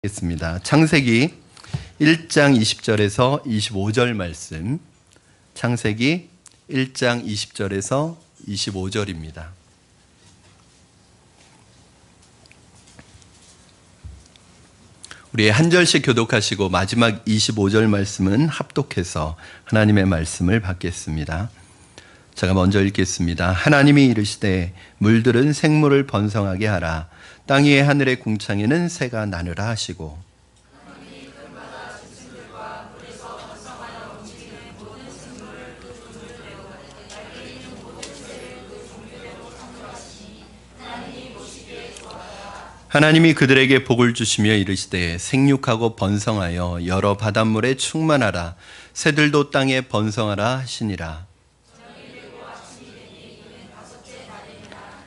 겠습니다. 창세기 1장 20절에서 25절 말씀. 창세기 1장 20절에서 25절입니다. 우리 한 절씩 교독하시고 마지막 25절 말씀은 합독해서 하나님의 말씀을 받겠습니다. 제가 먼저 읽겠습니다. 하나님이 이르시되 물들은 생물을 번성하게 하라. 땅 위에 하늘의 궁창에는 새가 나누라 하시고 하나님이 그들에게 복을 주시며 이르시되 생육하고 번성하여 여러 바닷물에 충만하라. 새들도 땅에 번성하라 하시니라.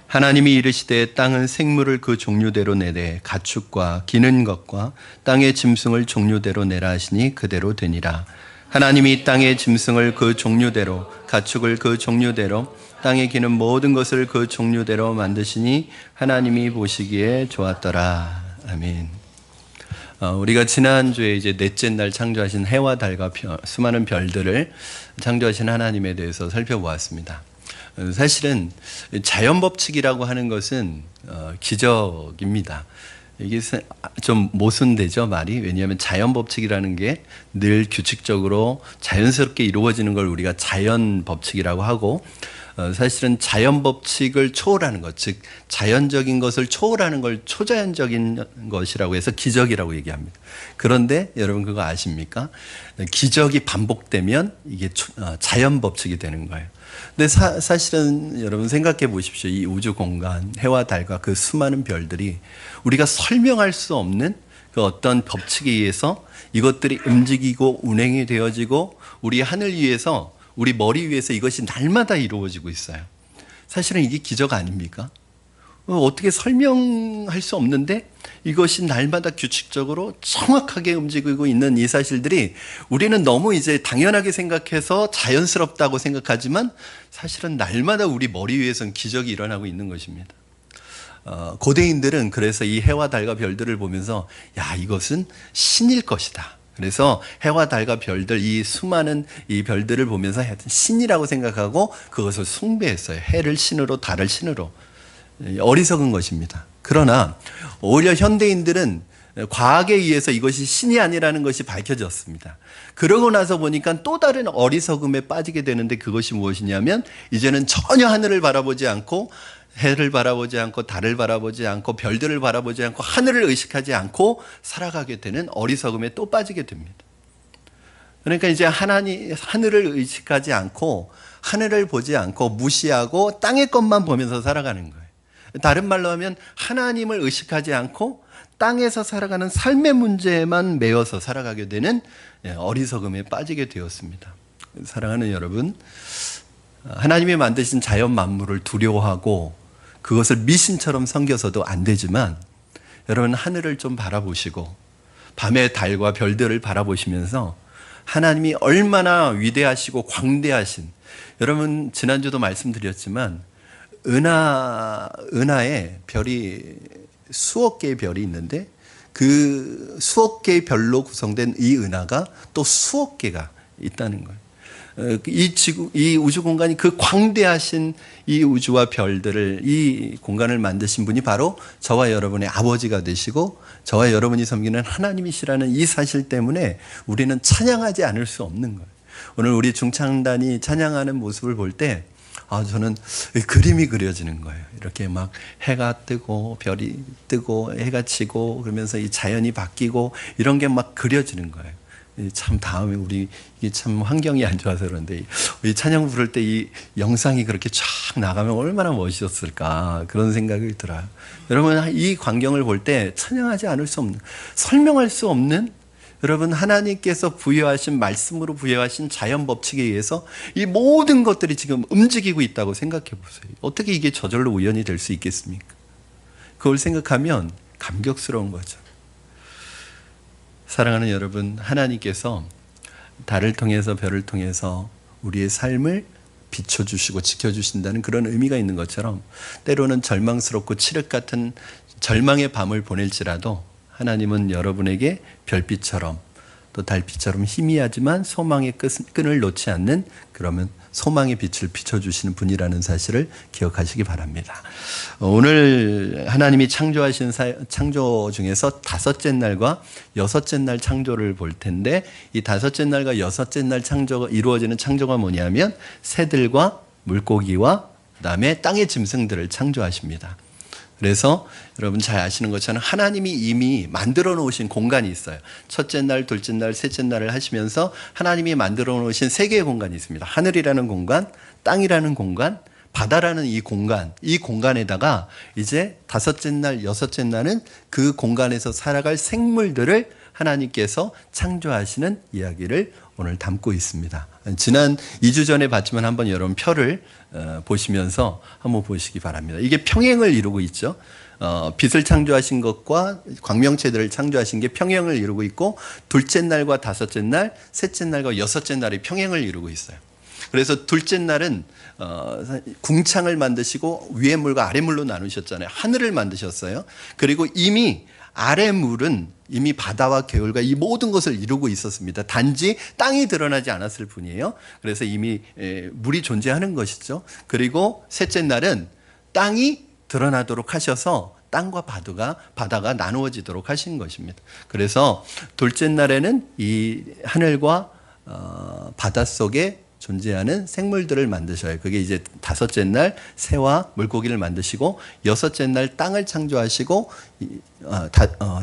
하나님이 이르시되 땅은 생물을 그 종류대로 내되 가축과 기는 것과 땅의 짐승을 종류대로 내라 하시니 그대로 되니라. 하나님이 땅의 짐승을 그 종류대로 가축을 그 종류대로 땅에 기는 모든 것을 그 종류대로 만드시니 하나님이 보시기에 좋았더라. 아멘. 우리가 지난주에 이제 넷째 날 창조하신 해와 달과 수많은 별들을 창조하신 하나님에 대해서 살펴보았습니다. 사실은 자연 법칙이라고 하는 것은 기적입니다. 이게 좀 모순되죠, 말이. 왜냐하면 자연 법칙이라는 게 늘 규칙적으로 자연스럽게 이루어지는 걸 우리가 자연 법칙이라고 하고, 사실은 자연 법칙을 초월하는 것, 즉 자연적인 것을 초월하는 걸 초자연적인 것이라고 해서 기적이라고 얘기합니다. 그런데 여러분 그거 아십니까? 기적이 반복되면 이게 자연 법칙이 되는 거예요. 근데 사실은 여러분 생각해 보십시오. 이 우주 공간, 해와 달과 그 수많은 별들이 우리가 설명할 수 없는 그 어떤 법칙에 의해서 이것들이 움직이고 운행이 되어지고 우리 하늘 위에서, 우리 머리 위에서 이것이 날마다 이루어지고 있어요. 사실은 이게 기적 아닙니까? 어떻게 설명할 수 없는데 이것이 날마다 규칙적으로 정확하게 움직이고 있는 이 사실들이 우리는 너무 이제 당연하게 생각해서 자연스럽다고 생각하지만 사실은 날마다 우리 머리 위에서는 기적이 일어나고 있는 것입니다. 고대인들은 그래서 이 해와 달과 별들을 보면서 야, 이것은 신일 것이다. 그래서 해와 달과 별들, 이 수많은 이 별들을 보면서 신이라고 생각하고 그것을 숭배했어요. 해를 신으로, 달을 신으로. 어리석은 것입니다. 그러나 오히려 현대인들은 과학에 의해서 이것이 신이 아니라는 것이 밝혀졌습니다. 그러고 나서 보니까 또 다른 어리석음에 빠지게 되는데 그것이 무엇이냐면 이제는 전혀 하늘을 바라보지 않고 해를 바라보지 않고 달을 바라보지 않고 별들을 바라보지 않고 하늘을 의식하지 않고 살아가게 되는 어리석음에 또 빠지게 됩니다. 그러니까 이제 하늘을 의식하지 않고 하늘을 보지 않고 무시하고 땅의 것만 보면서 살아가는 거예요. 다른 말로 하면 하나님을 의식하지 않고 땅에서 살아가는 삶의 문제에만 매여서 살아가게 되는 어리석음에 빠지게 되었습니다. 사랑하는 여러분, 하나님이 만드신 자연 만물을 두려워하고 그것을 미신처럼 섬겨서도 안 되지만 여러분 하늘을 좀 바라보시고 밤의 달과 별들을 바라보시면서 하나님이 얼마나 위대하시고 광대하신, 여러분 지난주도 말씀드렸지만 은하에 별이 수억 개의 별이 있는데 그 수억 개의 별로 구성된 이 은하가 또 수억 개가 있다는 거예요. 이 우주 공간이 그 광대하신 이 우주와 별들을, 이 공간을 만드신 분이 바로 저와 여러분의 아버지가 되시고 저와 여러분이 섬기는 하나님이시라는 이 사실 때문에 우리는 찬양하지 않을 수 없는 거예요. 오늘 우리 중창단이 찬양하는 모습을 볼 때 저는 그림이 그려지는 거예요. 이렇게 막 해가 뜨고 별이 뜨고 해가 지고 그러면서 이 자연이 바뀌고 이런 게 막 그려지는 거예요. 참 다음에 우리 이게 참 환경이 안 좋아서 그런데 이 찬양 부를 때 이 영상이 그렇게 쫙 나가면 얼마나 멋있었을까 그런 생각이 들어요. 여러분 이 광경을 볼 때 찬양하지 않을 수 없는, 설명할 수 없는, 여러분 하나님께서 부여하신 말씀으로 부여하신 자연 법칙에 의해서 이 모든 것들이 지금 움직이고 있다고 생각해 보세요. 어떻게 이게 저절로 우연이 될 수 있겠습니까? 그걸 생각하면 감격스러운 거죠. 사랑하는 여러분, 하나님께서 달을 통해서 별을 통해서 우리의 삶을 비춰주시고 지켜주신다는 그런 의미가 있는 것처럼 때로는 절망스럽고 칠흑 같은 절망의 밤을 보낼지라도 하나님은 여러분에게 별빛처럼 또 달빛처럼 희미하지만 소망의 끈을 놓지 않는 그러면 소망의 빛을 비춰주시는 분이라는 사실을 기억하시기 바랍니다. 오늘 하나님이 창조하신 창조 중에서 다섯째 날과 여섯째 날 창조를 볼 텐데 이 다섯째 날과 여섯째 날 창조가 이루어지는 창조가 뭐냐면 새들과 물고기와 그다음에 땅의 짐승들을 창조하십니다. 그래서 여러분 잘 아시는 것처럼 하나님이 이미 만들어 놓으신 공간이 있어요. 첫째 날, 둘째 날, 셋째 날을 하시면서 하나님이 만들어 놓으신 세 개의 공간이 있습니다. 하늘이라는 공간, 땅이라는 공간, 바다라는 이 공간에다가 이제 다섯째 날, 여섯째 날은 그 공간에서 살아갈 생물들을 하나님께서 창조하시는 이야기를 오늘 담고 있습니다. 지난 2주 전에 봤지만 한번 여러분 표를 보시면서 한번 보시기 바랍니다. 이게 평행을 이루고 있죠. 빛을 창조하신 것과 광명체들을 창조하신 게 평행을 이루고 있고 둘째 날과 다섯째 날, 셋째 날과 여섯째 날이 평행을 이루고 있어요. 그래서 둘째 날은 궁창을 만드시고 위의 물과 아래 물로 나누셨잖아요. 하늘을 만드셨어요. 그리고 이미 아래 물은 이미 바다와 개울과 이 모든 것을 이루고 있었습니다. 단지 땅이 드러나지 않았을 뿐이에요. 그래서 이미 물이 존재하는 것이죠. 그리고 셋째 날은 땅이 드러나도록 하셔서 땅과 바다가 나누어지도록 하신 것입니다. 그래서 둘째 날에는 이 하늘과 바다 속에 존재하는 생물들을 만드셔요. 그게 이제 다섯째 날 새와 물고기를 만드시고 여섯째 날 땅을 창조하시고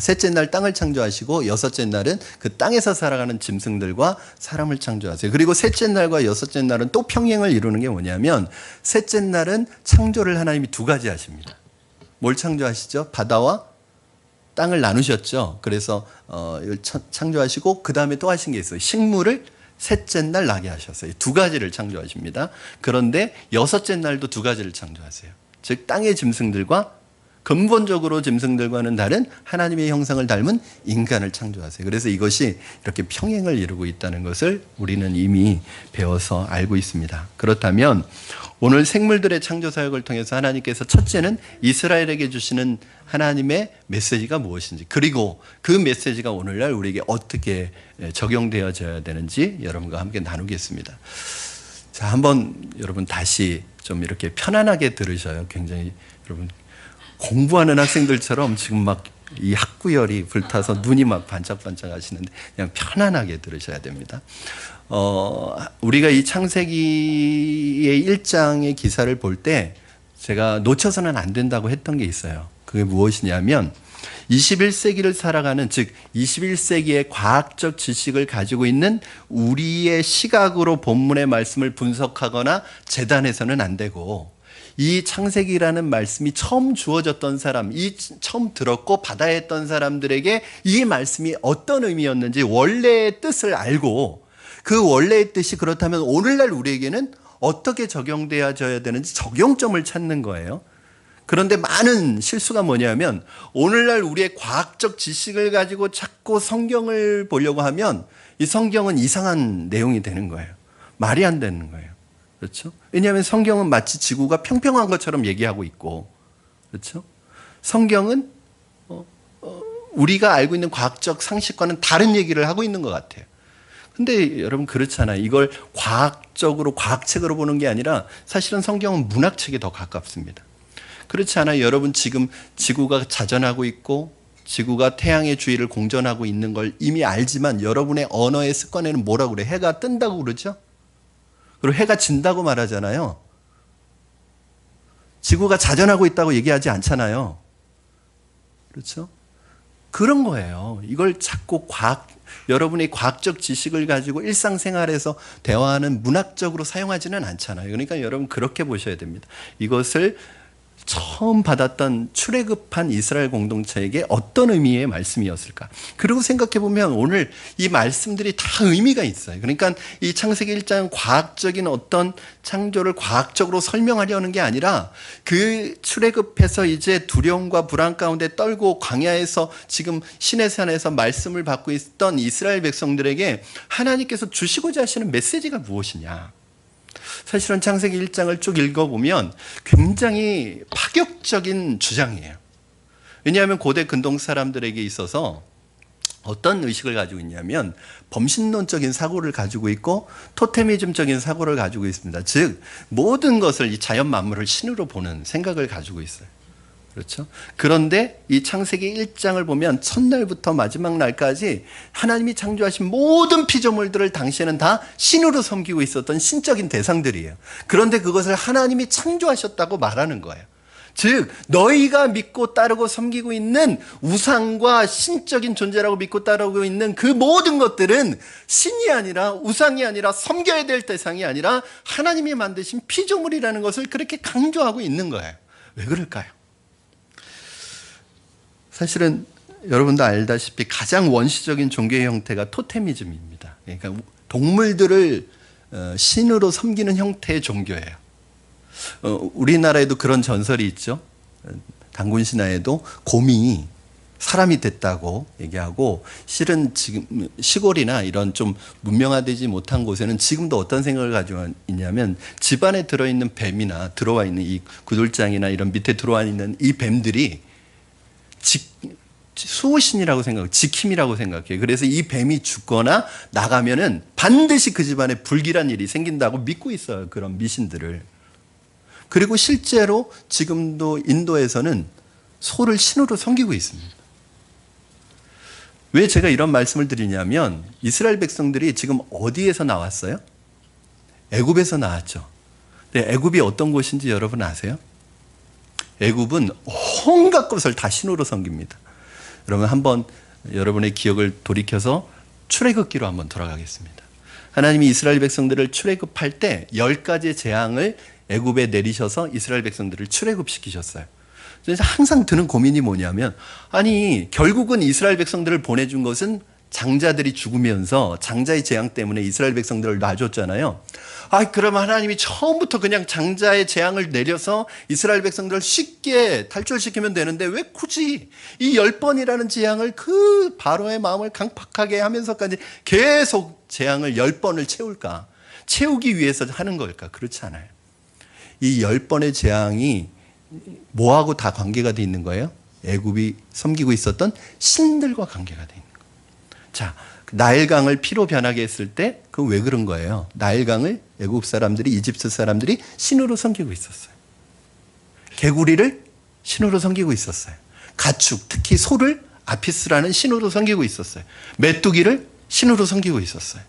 셋째 날 땅을 창조하시고 여섯째 날은 그 땅에서 살아가는 짐승들과 사람을 창조하세요. 그리고 셋째 날과 여섯째 날은 또 평행을 이루는 게 뭐냐면 셋째 날은 창조를 하나님이 두 가지 하십니다. 뭘 창조하시죠? 바다와 땅을 나누셨죠. 그래서 창조하시고 그 다음에 또 하신 게 있어요. 식물을 셋째 날 나게 하셨어요. 두 가지를 창조하십니다. 그런데 여섯째 날도 두 가지를 창조하세요. 즉 땅의 짐승들과 근본적으로 짐승들과는 다른 하나님의 형상을 닮은 인간을 창조하세요. 그래서 이것이 이렇게 평행을 이루고 있다는 것을 우리는 이미 배워서 알고 있습니다. 그렇다면 오늘 생물들의 창조 사역을 통해서 하나님께서 첫째는 이스라엘에게 주시는 하나님의 메시지가 무엇인지, 그리고 그 메시지가 오늘날 우리에게 어떻게 적용되어져야 되는지 여러분과 함께 나누겠습니다. 자, 한번 여러분 다시 좀 이렇게 편안하게 들으셔요. 굉장히 여러분 공부하는 학생들처럼 지금 막 이 학구열이 불타서 눈이 막 반짝반짝 하시는데 그냥 편안하게 들으셔야 됩니다. 우리가 이 창세기의 1장의 기사를 볼 때 제가 놓쳐서는 안 된다고 했던 게 있어요. 그게 무엇이냐면 21세기를 살아가는, 즉 21세기의 과학적 지식을 가지고 있는 우리의 시각으로 본문의 말씀을 분석하거나 재단해서는 안 되고, 이 창세기라는 말씀이 처음 주어졌던 사람, 이 처음 들었고 받아야 했던 사람들에게 이 말씀이 어떤 의미였는지 원래의 뜻을 알고 그 원래의 뜻이 그렇다면 오늘날 우리에게는 어떻게 적용되어져야 되는지 적용점을 찾는 거예요. 그런데 많은 실수가 뭐냐면 오늘날 우리의 과학적 지식을 가지고 자꾸 성경을 보려고 하면 이 성경은 이상한 내용이 되는 거예요. 말이 안 되는 거예요. 그렇죠? 왜냐하면 성경은 마치 지구가 평평한 것처럼 얘기하고 있고, 그렇죠? 성경은 우리가 알고 있는 과학적 상식과는 다른 얘기를 하고 있는 것 같아요. 근데 여러분 그렇잖아요. 이걸 과학적으로 과학책으로 보는 게 아니라 사실은 성경은 문학책에 더 가깝습니다. 그렇지 않아요? 여러분 지금 지구가 자전하고 있고 지구가 태양의 주위를 공전하고 있는 걸 이미 알지만 여러분의 언어의 습관에는 뭐라고 그래? 해가 뜬다고 그러죠? 그리고 해가 진다고 말하잖아요. 지구가 자전하고 있다고 얘기하지 않잖아요. 그렇죠? 그런 거예요. 이걸 자꾸 여러분의 과학적 지식을 가지고 일상생활에서 대화하는 문학적으로 사용하지는 않잖아요. 그러니까 여러분 그렇게 보셔야 됩니다. 이것을 처음 받았던 출애굽한 이스라엘 공동체에게 어떤 의미의 말씀이었을까? 그리고 생각해 보면 오늘 이 말씀들이 다 의미가 있어요. 그러니까 이 창세기 1장은 과학적인 어떤 창조를 과학적으로 설명하려는 게 아니라 그 출애굽해서 이제 두려움과 불안 가운데 떨고 광야에서 지금 시내산에서 말씀을 받고 있던 이스라엘 백성들에게 하나님께서 주시고자 하시는 메시지가 무엇이냐? 사실은 창세기 1장을 쭉 읽어보면 굉장히 파격적인 주장이에요. 왜냐하면 고대 근동 사람들에게 있어서 어떤 의식을 가지고 있냐면 범신론적인 사고를 가지고 있고 토테미즘적인 사고를 가지고 있습니다. 즉 모든 것을 이 자연 만물을 신으로 보는 생각을 가지고 있어요. 그렇죠? 그런데 이 창세기 1장을 보면 첫날부터 마지막 날까지 하나님이 창조하신 모든 피조물들을 당시에는 다 신으로 섬기고 있었던 신적인 대상들이에요. 그런데 그것을 하나님이 창조하셨다고 말하는 거예요. 즉 너희가 믿고 따르고 섬기고 있는 우상과 신적인 존재라고 믿고 따르고 있는 그 모든 것들은 신이 아니라 우상이 아니라 섬겨야 될 대상이 아니라 하나님이 만드신 피조물이라는 것을 그렇게 강조하고 있는 거예요. 왜 그럴까요? 사실은 여러분도 알다시피 가장 원시적인 종교의 형태가 토테미즘입니다. 그러니까 동물들을 신으로 섬기는 형태의 종교예요. 우리나라에도 그런 전설이 있죠. 단군 신화에도 곰이 사람이 됐다고 얘기하고, 실은 지금 시골이나 이런 좀 문명화되지 못한 곳에는 지금도 어떤 생각을 가지고 있냐면 집안에 들어있는 뱀이나 들어와 있는 이 구들장이나 이런 밑에 들어와 있는 이 뱀들이 수호신이라고 생각해요. 지킴이라고 생각해요. 그래서 이 뱀이 죽거나 나가면은 반드시 그 집안에 불길한 일이 생긴다고 믿고 있어요. 그런 미신들을. 그리고 실제로 지금도 인도에서는 소를 신으로 섬기고 있습니다. 왜 제가 이런 말씀을 드리냐면 이스라엘 백성들이 지금 어디에서 나왔어요? 애굽에서 나왔죠. 근데 애굽이 어떤 곳인지 여러분 아세요? 애굽은 온갖 것을 다 신으로 섬깁니다. 여러분 한번 여러분의 기억을 돌이켜서 출애굽기로 한번 돌아가겠습니다. 하나님이 이스라엘 백성들을 출애굽할 때 10가지의 재앙을 애굽에 내리셔서 이스라엘 백성들을 출애굽시키셨어요. 그래서 항상 드는 고민이 뭐냐면, 아니 결국은 이스라엘 백성들을 보내준 것은 장자들이 죽으면서 장자의 재앙 때문에 이스라엘 백성들을 놔줬잖아요. 그러면 하나님이 처음부터 그냥 장자의 재앙을 내려서 이스라엘 백성들을 쉽게 탈출시키면 되는데 왜 굳이 이 10번이라는 재앙을 그 바로의 마음을 강팍하게 하면서까지 계속 재앙을 10번을 채울까? 채우기 위해서 하는 걸까? 그렇지 않아요. 이 10번의 재앙이 뭐하고 다 관계가 돼 있는 거예요? 애굽이 섬기고 있었던 신들과 관계가 돼 있는 거예요. 자, 나일강을 피로 변하게 했을 때 그건 왜 그런 거예요? 나일강을 애굽 사람들이, 이집트 사람들이 신으로 섬기고 있었어요. 개구리를 신으로 섬기고 있었어요. 가축, 특히 소를 아피스라는 신으로 섬기고 있었어요. 메뚜기를 신으로 섬기고 있었어요.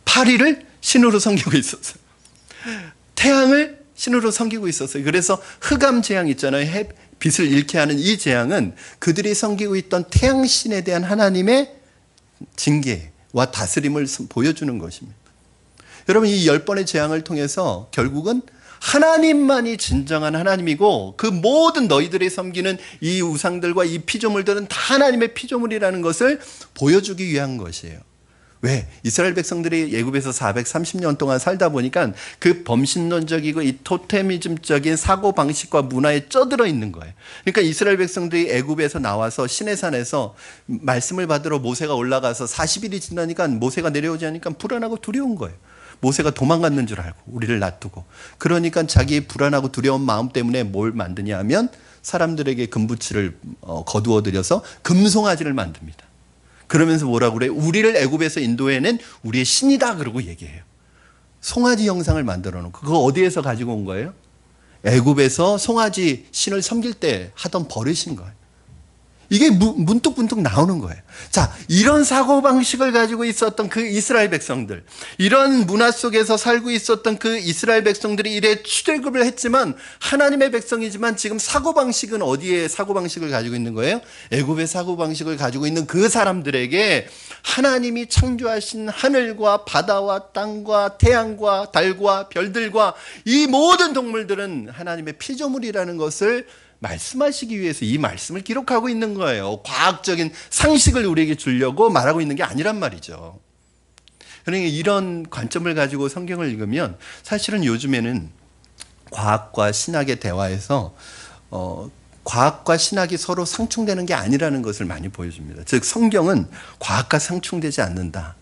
파리를 신으로 섬기고 있었어요. 태양을 신으로 섬기고 있었어요. 그래서 흑암 재앙 있잖아요. 빛을 잃게 하는 이 재앙은 그들이 섬기고 있던 태양신에 대한 하나님의 징계와 다스림을 보여주는 것입니다. 여러분 이 10번의 재앙을 통해서 결국은 하나님만이 진정한 하나님이고 그 모든 너희들이 섬기는 이 우상들과 이 피조물들은 다 하나님의 피조물이라는 것을 보여주기 위한 것이에요. 왜? 이스라엘 백성들이 애굽에서 430년 동안 살다 보니까 그 범신론적이고 이 토테미즘적인 사고방식과 문화에 쪄들어 있는 거예요. 그러니까 이스라엘 백성들이 애굽에서 나와서 시내산에서 말씀을 받으러 모세가 올라가서 40일이 지나니까 모세가 내려오지 않으니까 불안하고 두려운 거예요. 모세가 도망갔는 줄 알고 우리를 놔두고. 그러니까 자기의 불안하고 두려운 마음 때문에 뭘 만드냐 하면 사람들에게 금부치를 거두어들여서 금송아지를 만듭니다. 그러면서 뭐라고 그래요? 우리를 애굽에서 인도해낸 우리의 신이다 그러고 얘기해요. 송아지 형상을 만들어 놓고. 그거 어디에서 가지고 온 거예요? 애굽에서 송아지 신을 섬길 때 하던 버릇인 거예요. 이게 문득문득 나오는 거예요. 자, 이런 사고방식을 가지고 있었던 그 이스라엘 백성들, 이런 문화 속에서 살고 있었던 그 이스라엘 백성들이 이래 출애굽을 했지만 하나님의 백성이지만 지금 사고방식은 어디에 사고방식을 가지고 있는 거예요? 애굽의 사고방식을 가지고 있는 그 사람들에게 하나님이 창조하신 하늘과 바다와 땅과 태양과 달과 별들과 이 모든 동물들은 하나님의 피조물이라는 것을 말씀하시기 위해서 이 말씀을 기록하고 있는 거예요. 과학적인 상식을 우리에게 주려고 말하고 있는 게 아니란 말이죠. 그러니까 이런 관점을 가지고 성경을 읽으면 사실은 요즘에는 과학과 신학의 대화에서 과학과 신학이 서로 상충되는 게 아니라는 것을 많이 보여줍니다. 즉 성경은 과학과 상충되지 않는다.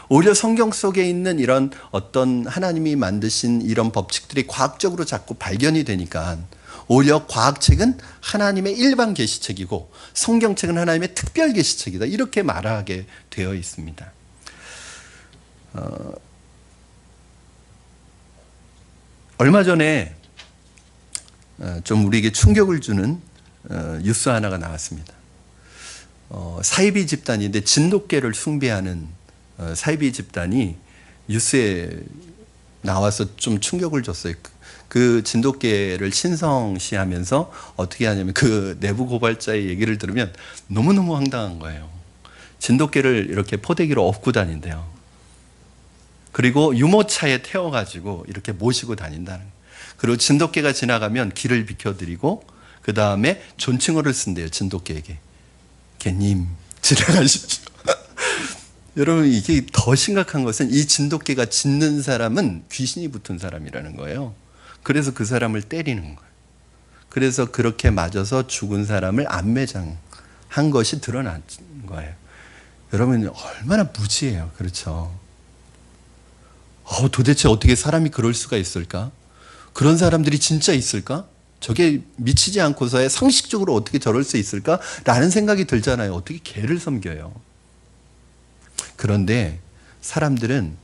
오히려 성경 속에 있는 이런 어떤 하나님이 만드신 이런 법칙들이 과학적으로 자꾸 발견이 되니까 오히려 과학책은 하나님의 일반 계시책이고 성경책은 하나님의 특별 계시책이다. 이렇게 말하게 되어 있습니다. 얼마 전에 좀 우리에게 충격을 주는 뉴스 하나가 나왔습니다. 사이비 집단인데 진돗개를 숭배하는 사이비 집단이 뉴스에 나와서 좀 충격을 줬어요. 그 진돗개를 신성시하면서 어떻게 하냐면 그 내부 고발자의 얘기를 들으면 너무너무 황당한 거예요. 진돗개를 이렇게 포대기로 업고 다닌대요. 그리고 유모차에 태워가지고 이렇게 모시고 다닌다는 거예요. 그리고 진돗개가 지나가면 길을 비켜드리고 그 다음에 존칭어를 쓴대요. 진돗개에게. 개님 지나가십시오. 여러분, 이게 더 심각한 것은 이 진돗개가 짖는 사람은 귀신이 붙은 사람이라는 거예요. 그래서 그 사람을 때리는 거예요. 그래서 그렇게 맞아서 죽은 사람을 안매장한 것이 드러난 거예요. 여러분, 얼마나 무지해요. 그렇죠? 도대체 어떻게 사람이 그럴 수가 있을까? 그런 사람들이 진짜 있을까? 저게 미치지 않고서야 상식적으로 어떻게 저럴 수 있을까? 라는 생각이 들잖아요. 어떻게 개를 섬겨요? 그런데 사람들은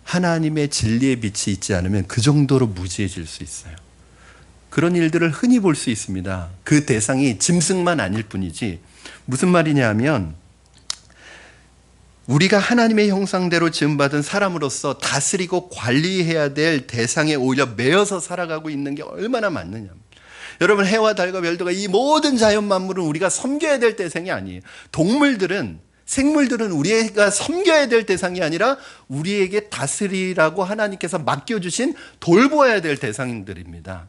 하나님의 진리의 빛이 있지 않으면 그 정도로 무지해질 수 있어요. 그런 일들을 흔히 볼 수 있습니다. 그 대상이 짐승만 아닐 뿐이지. 무슨 말이냐 하면 우리가 하나님의 형상대로 지음받은 사람으로서 다스리고 관리해야 될 대상에 오히려 매여서 살아가고 있는 게 얼마나 많느냐. 여러분, 해와 달과 별들과 이 모든 자연 만물은 우리가 섬겨야 될 대상이 아니에요. 생물들은 우리가 섬겨야 될 대상이 아니라 우리에게 다스리라고 하나님께서 맡겨주신 돌보아야 될 대상들입니다.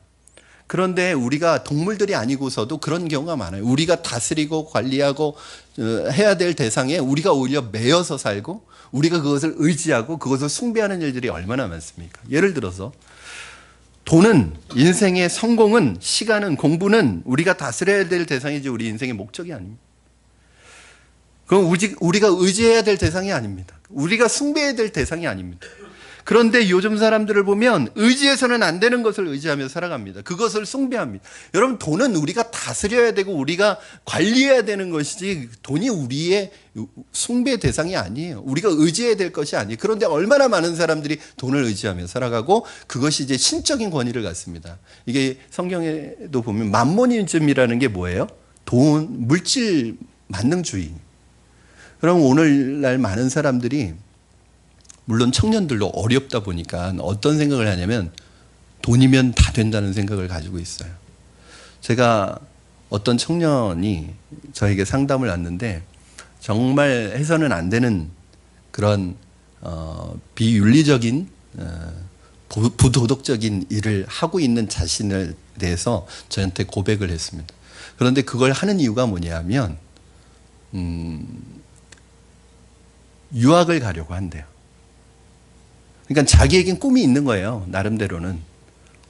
그런데 우리가 동물들이 아니고서도 그런 경우가 많아요. 우리가 다스리고 관리하고 해야 될 대상에 우리가 오히려 매여서 살고 우리가 그것을 의지하고 그것을 숭배하는 일들이 얼마나 많습니까? 예를 들어서 돈은, 인생의 성공은, 시간은, 공부는 우리가 다스려야 될 대상이지 우리 인생의 목적이 아닙니다. 그건 우리가 의지해야 될 대상이 아닙니다. 우리가 숭배해야 될 대상이 아닙니다. 그런데 요즘 사람들을 보면 의지해서는 안 되는 것을 의지하며 살아갑니다. 그것을 숭배합니다. 여러분, 돈은 우리가 다스려야 되고 우리가 관리해야 되는 것이지 돈이 우리의 숭배 대상이 아니에요. 우리가 의지해야 될 것이 아니에요. 그런데 얼마나 많은 사람들이 돈을 의지하며 살아가고 그것이 이제 신적인 권위를 갖습니다. 이게 성경에도 보면 맘모니즘이라는 게 뭐예요? 돈, 물질 만능주의. 그럼 오늘날 많은 사람들이 물론 청년들도 어렵다 보니까 어떤 생각을 하냐면 돈이면 다 된다는 생각을 가지고 있어요. 제가 어떤 청년이 저에게 상담을 왔는데 정말 해서는 안 되는 그런 비윤리적인 부도덕적인 일을 하고 있는 자신을 대해서 저한테 고백을 했습니다. 그런데 그걸 하는 이유가 뭐냐면 유학을 가려고 한대요. 그러니까 자기에겐 꿈이 있는 거예요. 나름대로는.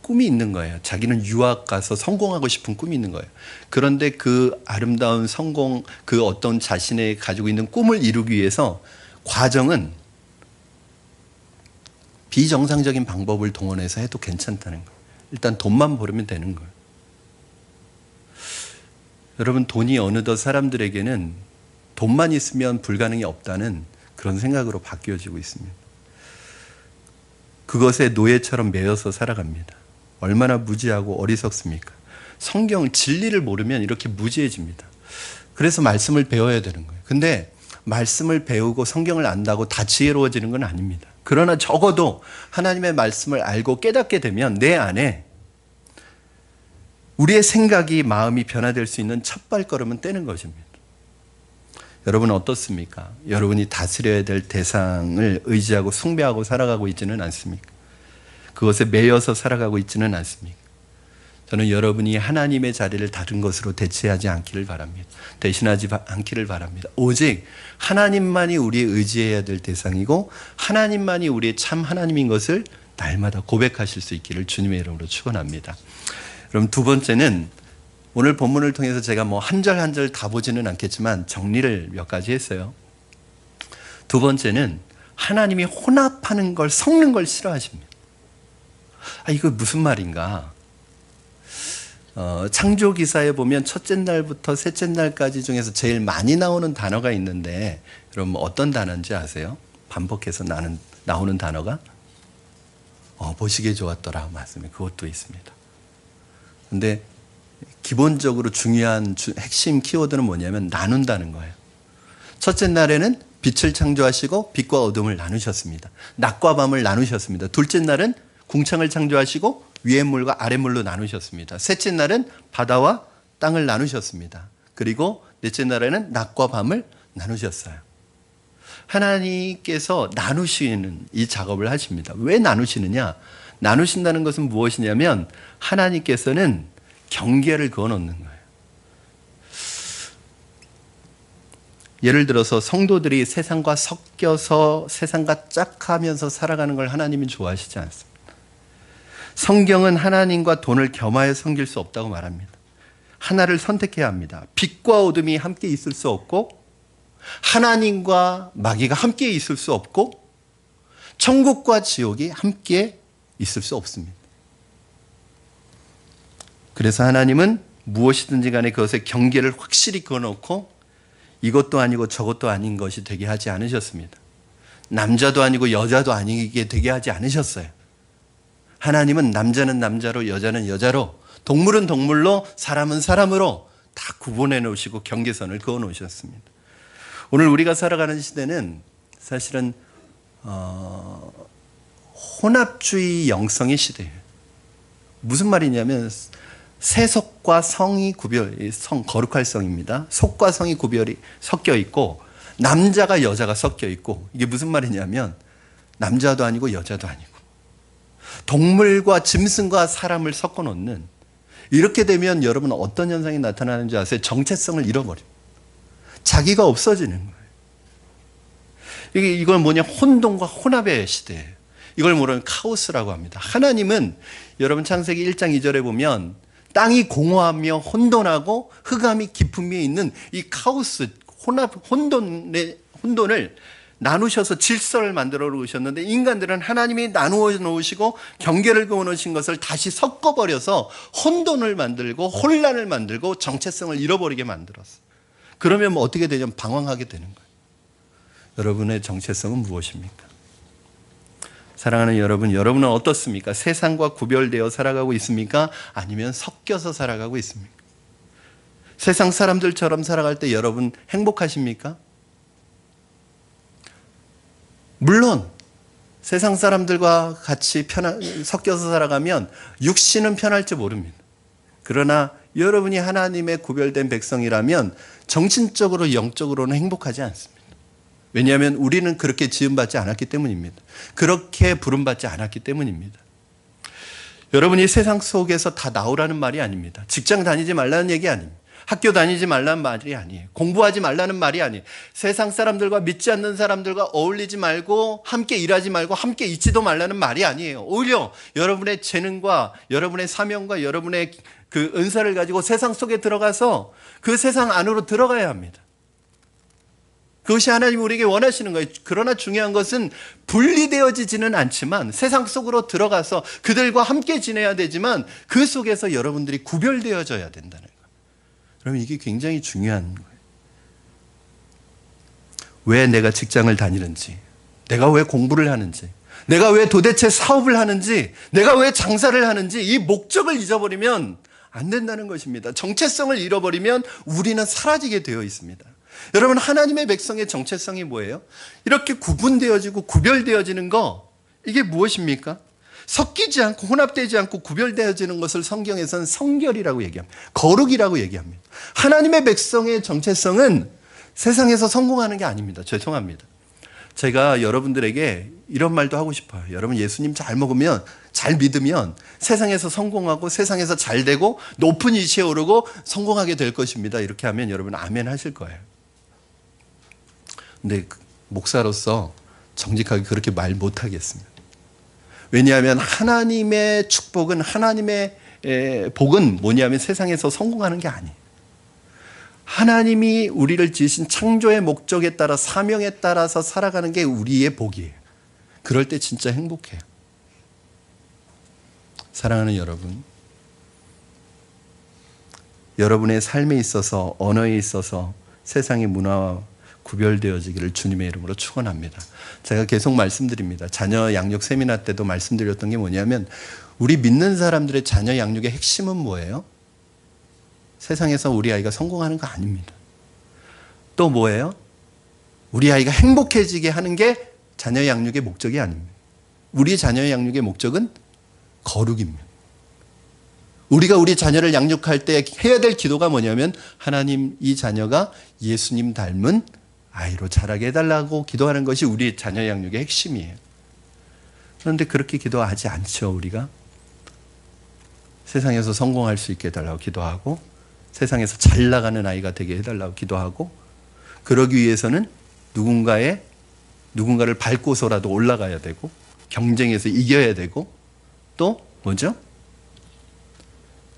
꿈이 있는 거예요. 자기는 유학 가서 성공하고 싶은 꿈이 있는 거예요. 그런데 그 아름다운 성공, 그 어떤 자신의 가지고 있는 꿈을 이루기 위해서 과정은 비정상적인 방법을 동원해서 해도 괜찮다는 거예요. 일단 돈만 벌으면 되는 거예요. 여러분, 돈이 어느덧 사람들에게는 돈만 있으면 불가능이 없다는 그런 생각으로 바뀌어지고 있습니다. 그것에 노예처럼 매여서 살아갑니다. 얼마나 무지하고 어리석습니까? 성경 진리를 모르면 이렇게 무지해집니다. 그래서 말씀을 배워야 되는 거예요. 근데 말씀을 배우고 성경을 안다고 다 지혜로워지는 건 아닙니다. 그러나 적어도 하나님의 말씀을 알고 깨닫게 되면 내 안에 우리의 생각이, 마음이 변화될 수 있는 첫 발걸음은 떼는 것입니다. 여러분 어떻습니까? 여러분이 다스려야 될 대상을 의지하고 숭배하고 살아가고 있지는 않습니까? 그것에 매여서 살아가고 있지는 않습니까? 저는 여러분이 하나님의 자리를 다른 것으로 대체하지 않기를 바랍니다. 대신하지 않기를 바랍니다. 오직 하나님만이 우리의 의지해야 될 대상이고 하나님만이 우리의 참 하나님인 것을 날마다 고백하실 수 있기를 주님의 이름으로 축원합니다. 그럼 두 번째는 오늘 본문을 통해서 제가 뭐 한 절 한 절 다 보지는 않겠지만 정리를 몇 가지 했어요. 두 번째는 하나님이 혼합하는 걸, 섞는 걸 싫어하십니다. 이거 무슨 말인가? 창조 기사에 보면 첫째 날부터 셋째 날까지 중에서 제일 많이 나오는 단어가 있는데 여러분 어떤 단어인지 아세요? 반복해서 나오는 단어가 보시기에 좋았더라 맞습니다. 그것도 있습니다. 근데 기본적으로 중요한 핵심 키워드는 뭐냐면 나눈다는 거예요. 첫째 날에는 빛을 창조하시고 빛과 어둠을 나누셨습니다. 낮과 밤을 나누셨습니다. 둘째 날은 궁창을 창조하시고 위의 물과 아래 물로 나누셨습니다. 셋째 날은 바다와 땅을 나누셨습니다. 그리고 넷째 날에는 낮과 밤을 나누셨어요. 하나님께서 나누시는 이 작업을 하십니다. 왜 나누시느냐? 나누신다는 것은 무엇이냐면 하나님께서는 경계를 그어놓는 거예요. 예를 들어서 성도들이 세상과 섞여서 세상과 짝하면서 살아가는 걸 하나님은 좋아하시지 않습니다. 성경은 하나님과 돈을 겸하여 섬길 수 없다고 말합니다. 하나를 선택해야 합니다. 빛과 어둠이 함께 있을 수 없고 하나님과 마귀가 함께 있을 수 없고 천국과 지옥이 함께 있을 수 없습니다. 그래서 하나님은 무엇이든지 간에 그것의 경계를 확실히 그어놓고 이것도 아니고 저것도 아닌 것이 되게 하지 않으셨습니다. 남자도 아니고 여자도 아니게 되게 하지 않으셨어요. 하나님은 남자는 남자로 여자는 여자로 동물은 동물로 사람은 사람으로 다 구분해 놓으시고 경계선을 그어 놓으셨습니다. 오늘 우리가 살아가는 시대는 사실은 혼합주의 영성의 시대예요. 무슨 말이냐면 세속과 성이 거룩할 성입니다. 속과 성이 구별이 섞여 있고 남자가 여자가 섞여 있고 이게 무슨 말이냐면 남자도 아니고 여자도 아니고 동물과 짐승과 사람을 섞어 놓는 이렇게 되면 여러분 어떤 현상이 나타나는지 아세요? 정체성을 잃어버려요. 자기가 없어지는 거예요. 이걸 뭐냐? 혼돈과 혼합의 시대예요. 이걸 모르면 카오스라고 합니다. 하나님은 여러분 창세기 1장 2절에 보면 땅이 공허하며 혼돈하고 흑암이 깊은 위에 있는 이 카오스, 혼돈을 나누셔서 질서를 만들어 놓으셨는데 인간들은 하나님이 나누어 놓으시고 경계를 그어 놓으신 것을 다시 섞어버려서 혼돈을 만들고 혼란을 만들고 정체성을 잃어버리게 만들었어요. 그러면 뭐 어떻게 되냐면 방황하게 되는 거예요. 여러분의 정체성은 무엇입니까? 사랑하는 여러분, 여러분은 어떻습니까? 세상과 구별되어 살아가고 있습니까? 아니면 섞여서 살아가고 있습니까? 세상 사람들처럼 살아갈 때 여러분 행복하십니까? 물론 세상 사람들과 같이 섞여서 살아가면 육신은 편할지 모릅니다. 그러나 여러분이 하나님의 구별된 백성이라면 정신적으로 영적으로는 행복하지 않습니다. 왜냐하면 우리는 그렇게 지음받지 않았기 때문입니다. 그렇게 부름받지 않았기 때문입니다. 여러분이 세상 속에서 다 나오라는 말이 아닙니다. 직장 다니지 말라는 얘기 아닙니다. 학교 다니지 말라는 말이 아니에요. 공부하지 말라는 말이 아니에요. 세상 사람들과 믿지 않는 사람들과 어울리지 말고 함께 일하지 말고 함께 있지도 말라는 말이 아니에요. 오히려 여러분의 재능과 여러분의 사명과 여러분의 그 은사를 가지고 세상 속에 들어가서 그 세상 안으로 들어가야 합니다. 그것이 하나님이 우리에게 원하시는 거예요. 그러나 중요한 것은 분리되어지지는 않지만 세상 속으로 들어가서 그들과 함께 지내야 되지만 그 속에서 여러분들이 구별되어져야 된다는 거예요. 그러면 이게 굉장히 중요한 거예요. 왜 내가 직장을 다니는지, 내가 왜 공부를 하는지, 내가 왜 도대체 사업을 하는지, 내가 왜 장사를 하는지 이 목적을 잊어버리면 안 된다는 것입니다. 정체성을 잃어버리면 우리는 사라지게 되어 있습니다. 여러분, 하나님의 백성의 정체성이 뭐예요? 이렇게 구분되어지고 구별되어지는 거, 이게 무엇입니까? 섞이지 않고 혼합되지 않고 구별되어지는 것을 성경에서는 성결이라고 얘기합니다. 거룩이라고 얘기합니다. 하나님의 백성의 정체성은 세상에서 성공하는 게 아닙니다. 죄송합니다. 제가 여러분들에게 이런 말도 하고 싶어요. 여러분, 예수님 잘 먹으면, 잘 믿으면 세상에서 성공하고 세상에서 잘 되고 높은 이치에 오르고 성공하게 될 것입니다. 이렇게 하면 여러분 아멘 하실 거예요. 근데 목사로서 정직하게 그렇게 말 못하겠습니다. 왜냐하면 하나님의 축복은, 하나님의 복은 뭐냐면 세상에서 성공하는 게 아니에요. 하나님이 우리를 지으신 창조의 목적에 따라 사명에 따라서 살아가는 게 우리의 복이에요. 그럴 때 진짜 행복해요. 사랑하는 여러분, 여러분의 삶에 있어서, 언어에 있어서 세상의 문화와 구별되어지기를 주님의 이름으로 축원합니다. 제가 계속 말씀드립니다. 자녀 양육 세미나 때도 말씀드렸던 게 뭐냐면, 우리 믿는 사람들의 자녀 양육의 핵심은 뭐예요? 세상에서 우리 아이가 성공하는 거 아닙니다. 또 뭐예요? 우리 아이가 행복해지게 하는 게 자녀 양육의 목적이 아닙니다. 우리 자녀 양육의 목적은 거룩입니다. 우리가 우리 자녀를 양육할 때 해야 될 기도가 뭐냐면, 하나님, 이 자녀가 예수님 닮은 아이로 자라게 해달라고 기도하는 것이 우리 자녀 양육의 핵심이에요. 그런데 그렇게 기도하지 않죠. 우리가 세상에서 성공할 수 있게 해달라고 기도하고, 세상에서 잘 나가는 아이가 되게 해달라고 기도하고, 그러기 위해서는 누군가를 밟고서라도 올라가야 되고, 경쟁에서 이겨야 되고, 또 뭐죠?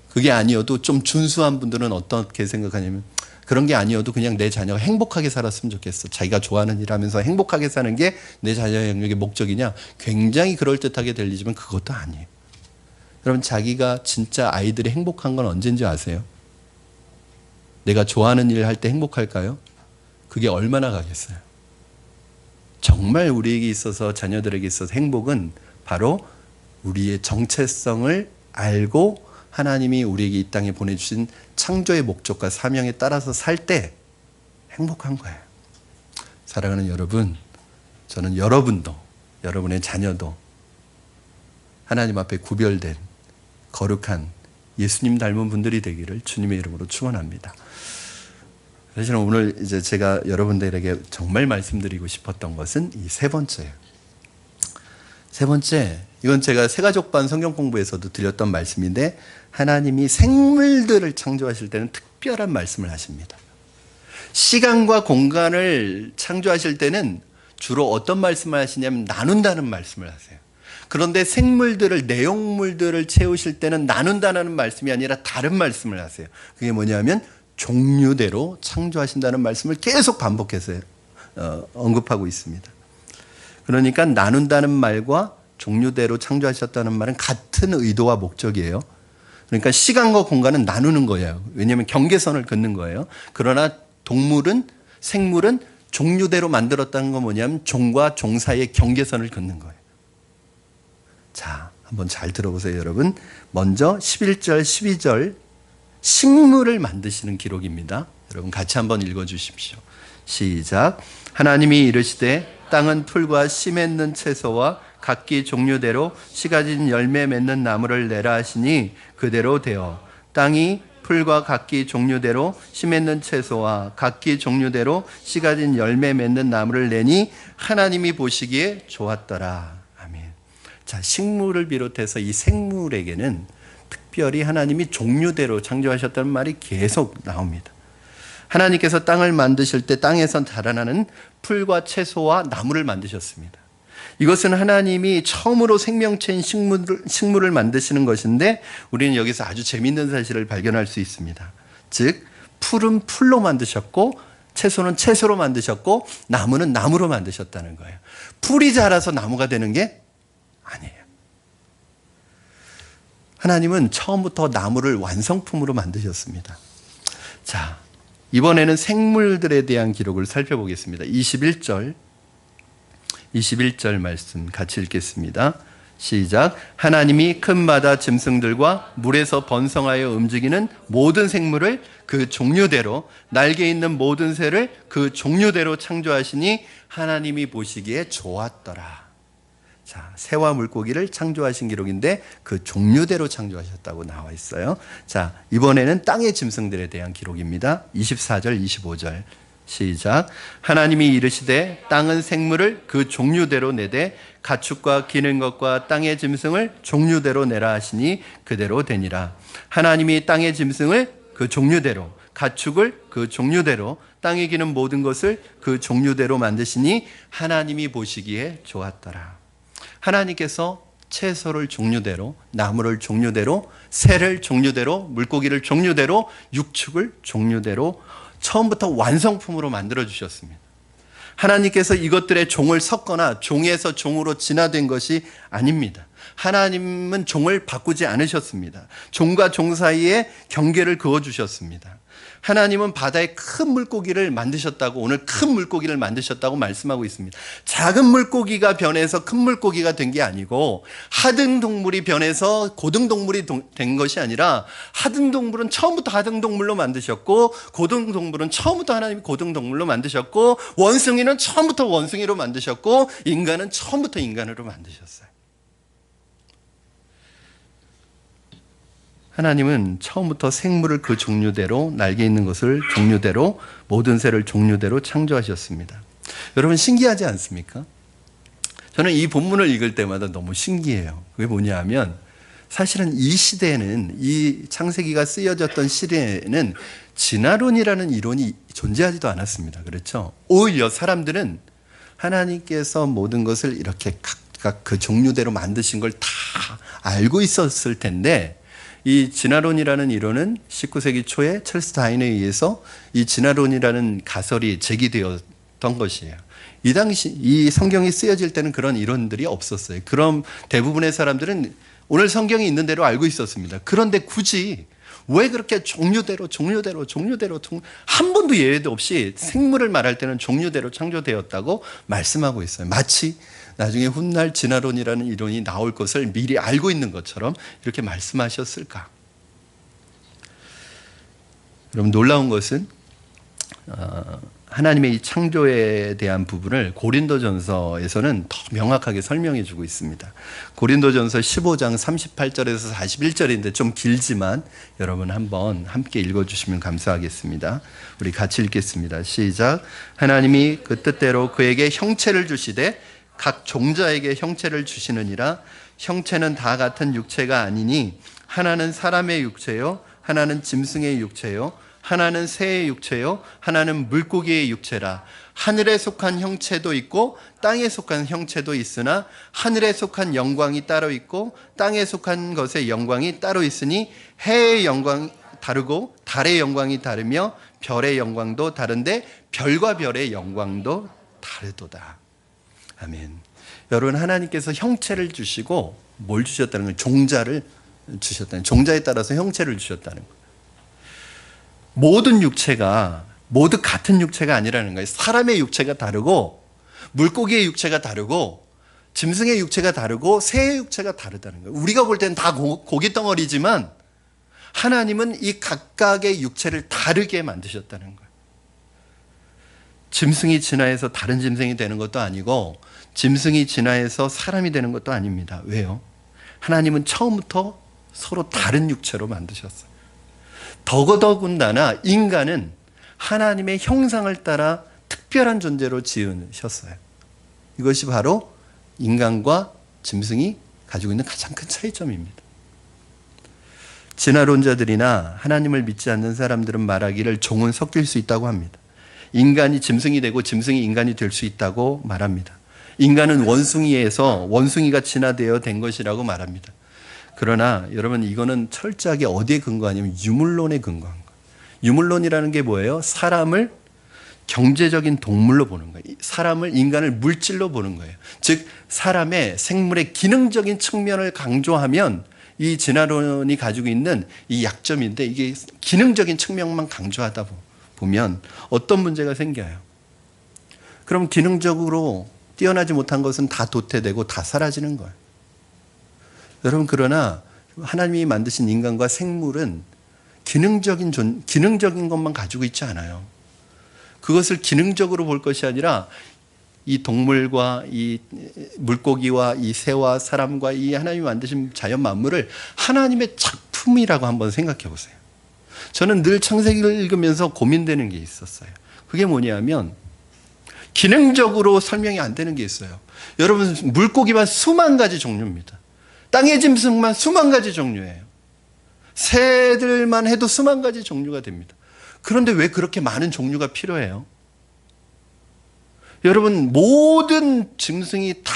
그게 아니어도, 좀 준수한 분들은 어떻게 생각하냐면, 그런 게 아니어도 그냥 내 자녀가 행복하게 살았으면 좋겠어. 자기가 좋아하는 일 하면서 행복하게 사는 게 내 자녀 양육의 목적이냐? 굉장히 그럴듯하게 들리지만 그것도 아니에요. 여러분, 자기가 진짜 아이들이 행복한 건 언제인지 아세요? 내가 좋아하는 일 할 때 행복할까요? 그게 얼마나 가겠어요? 정말 우리에게 있어서, 자녀들에게 있어서 행복은 바로 우리의 정체성을 알고 하나님이 우리에게 이 땅에 보내주신 창조의 목적과 사명에 따라서 살 때 행복한 거예요. 사랑하는 여러분, 저는 여러분도, 여러분의 자녀도 하나님 앞에 구별된 거룩한 예수님 닮은 분들이 되기를 주님의 이름으로 축원합니다. 사실은 오늘 이제 제가 여러분들에게 정말 말씀드리고 싶었던 것은 이 세 번째예요. 세 번째, 이건 제가 새가족반 성경 공부에서도 드렸던 말씀인데, 하나님이 생물들을 창조하실 때는 특별한 말씀을 하십니다. 시간과 공간을 창조하실 때는 주로 어떤 말씀을 하시냐면 나눈다는 말씀을 하세요. 그런데 생물들을, 내용물들을 채우실 때는 나눈다는 말씀이 아니라 다른 말씀을 하세요. 그게 뭐냐면 종류대로 창조하신다는 말씀을 계속 반복해서 언급하고 있습니다. 그러니까 나눈다는 말과 종류대로 창조하셨다는 말은 같은 의도와 목적이에요. 그러니까 시간과 공간은 나누는 거예요. 왜냐하면 경계선을 긋는 거예요. 그러나 생물은 종류대로 만들었다는 건 뭐냐면 종과 종 사이의 경계선을 긋는 거예요. 자, 한번 잘 들어보세요, 여러분. 먼저 11절, 12절 식물을 만드시는 기록입니다. 여러분 같이 한번 읽어주십시오. 시작. 하나님이 이르시되 땅은 풀과 씨 맺는 채소와 각기 종류대로 씨 가진 열매 맺는 나무를 내라 하시니 그대로 되어 땅이 풀과 각기 종류대로 씨 맺는 채소와 각기 종류대로 씨 가진 열매 맺는 나무를 내니 하나님이 보시기에 좋았더라. 아멘. 자, 식물을 비롯해서 이 생물에게는 특별히 하나님이 종류대로 창조하셨다는 말이 계속 나옵니다. 하나님께서 땅을 만드실 때 땅에서 자라나는 풀과 채소와 나무를 만드셨습니다. 이것은 하나님이 처음으로 생명체인 식물을 만드시는 것인데, 우리는 여기서 아주 재미있는 사실을 발견할 수 있습니다. 즉, 풀은 풀로 만드셨고 채소는 채소로 만드셨고 나무는 나무로 만드셨다는 거예요. 풀이 자라서 나무가 되는 게 아니에요. 하나님은 처음부터 나무를 완성품으로 만드셨습니다. 자, 이번에는 생물들에 대한 기록을 살펴보겠습니다. 21절 말씀 같이 읽겠습니다. 시작. 하나님이 큰 바다 짐승들과 물에서 번성하여 움직이는 모든 생물을 그 종류대로, 날개 있는 모든 새를 그 종류대로 창조하시니 하나님이 보시기에 좋았더라. 자, 새와 물고기를 창조하신 기록인데 그 종류대로 창조하셨다고 나와 있어요. 자, 이번에는 땅의 짐승들에 대한 기록입니다. 24절, 25절. 시작. 하나님이 이르시되 땅은 생물을 그 종류대로 내되 가축과 기는 것과 땅의 짐승을 종류대로 내라 하시니 그대로 되니라. 하나님이 땅의 짐승을 그 종류대로, 가축을 그 종류대로, 땅에 기는 모든 것을 그 종류대로 만드시니 하나님이 보시기에 좋았더라. 하나님께서 채소를 종류대로, 나무를 종류대로, 새를 종류대로, 물고기를 종류대로, 육축을 종류대로 처음부터 완성품으로 만들어 주셨습니다. 하나님께서 이것들의 종을 섞거나 종에서 종으로 진화된 것이 아닙니다. 하나님은 종을 바꾸지 않으셨습니다. 종과 종 사이에 경계를 그어주셨습니다. 하나님은 바다에 큰 물고기를 만드셨다고, 오늘 큰 물고기를 만드셨다고 말씀하고 있습니다. 작은 물고기가 변해서 큰 물고기가 된 게 아니고, 하등 동물이 변해서 고등 동물이 된 것이 아니라, 하등 동물은 처음부터 하등 동물로 만드셨고, 고등 동물은 처음부터 하나님이 고등 동물로 만드셨고, 원숭이는 처음부터 원숭이로 만드셨고, 인간은 처음부터 인간으로 만드셨어요. 하나님은 처음부터 생물을 그 종류대로, 날개 있는 것을 종류대로, 모든 새를 종류대로 창조하셨습니다. 여러분 신기하지 않습니까? 저는 이 본문을 읽을 때마다 너무 신기해요. 그게 뭐냐 하면, 사실은 이 시대에는, 이 창세기가 쓰여졌던 시대에는 진화론이라는 이론이 존재하지도 않았습니다. 그렇죠? 오히려 사람들은 하나님께서 모든 것을 이렇게 각각 그 종류대로 만드신 걸 다 알고 있었을 텐데, 이 진화론이라는 이론은 19세기 초에 찰스 다윈에 의해서 이 진화론이라는 가설이 제기되었던 것이에요. 이 당시 이 성경이 쓰여질 때는 그런 이론들이 없었어요. 그럼 대부분의 사람들은 오늘 성경이 있는 대로 알고 있었습니다. 그런데 굳이 왜 그렇게 종류대로 한 번도 예외도 없이 생물을 말할 때는 종류대로 창조되었다고 말씀하고 있어요. 마치 나중에 훗날 진화론이라는 이론이 나올 것을 미리 알고 있는 것처럼 이렇게 말씀하셨을까? 여러분 놀라운 것은 하나님의 이 창조에 대한 부분을 고린도전서에서는 더 명확하게 설명해 주고 있습니다. 고린도전서 15장 38절에서 41절인데 좀 길지만 여러분 한번 함께 읽어주시면 감사하겠습니다. 우리 같이 읽겠습니다. 시작. 하나님이 그 뜻대로 그에게 형체를 주시되 각 종자에게 형체를 주시느니라. 형체는 다 같은 육체가 아니니 하나는 사람의 육체요, 하나는 짐승의 육체요, 하나는 새의 육체요, 하나는 물고기의 육체라. 하늘에 속한 형체도 있고 땅에 속한 형체도 있으나 하늘에 속한 영광이 따로 있고 땅에 속한 것의 영광이 따로 있으니 해의 영광이 다르고 달의 영광이 다르며 별의 영광도 다른데 별과 별의 영광도 다르도다. 아멘. 여러분 하나님께서 형체를 주시고 뭘 주셨다는 거예요? 종자를 주셨다는, 종자에 따라서 형체를 주셨다는 거예요. 모든 육체가 모두 같은 육체가 아니라는 거예요. 사람의 육체가 다르고 물고기의 육체가 다르고 짐승의 육체가 다르고 새의 육체가 다르다는 거예요. 우리가 볼 때는 다 고기 덩어리지만 하나님은 이 각각의 육체를 다르게 만드셨다는 거예요. 짐승이 진화해서 다른 짐승이 되는 것도 아니고 짐승이 진화해서 사람이 되는 것도 아닙니다. 왜요? 하나님은 처음부터 서로 다른 육체로 만드셨어요. 더더군다나 인간은 하나님의 형상을 따라 특별한 존재로 지으셨어요. 이것이 바로 인간과 짐승이 가지고 있는 가장 큰 차이점입니다. 진화론자들이나 하나님을 믿지 않는 사람들은 말하기를 종은 섞일 수 있다고 합니다. 인간이 짐승이 되고 짐승이 인간이 될 수 있다고 말합니다. 인간은 원숭이에서 원숭이가 진화되어 된 것이라고 말합니다. 그러나 여러분 이거는 철저하게 어디에 근거하냐면 유물론에 근거한 거예요. 유물론이라는 게 뭐예요? 사람을 경제적인 동물로 보는 거예요. 사람을, 인간을 물질로 보는 거예요. 즉 사람의 생물의 기능적인 측면을 강조하면 이 진화론이 가지고 있는 이 약점인데, 이게 기능적인 측면만 강조하다 보면 어떤 문제가 생겨요? 그럼 기능적으로 뛰어나지 못한 것은 다 도태되고 다 사라지는 거예요. 여러분 그러나 하나님이 만드신 인간과 생물은 기능적인 것만 가지고 있지 않아요. 그것을 기능적으로 볼 것이 아니라 이 동물과 이 물고기와 이 새와 사람과 이 하나님이 만드신 자연 만물을 하나님의 작품이라고 한번 생각해 보세요. 저는 늘 창세기를 읽으면서 고민되는 게 있었어요. 그게 뭐냐면 기능적으로 설명이 안 되는 게 있어요. 여러분 물고기만 수만 가지 종류입니다. 땅의 짐승만 수만 가지 종류예요. 새들만 해도 수만 가지 종류가 됩니다. 그런데 왜 그렇게 많은 종류가 필요해요? 여러분 모든 짐승이 다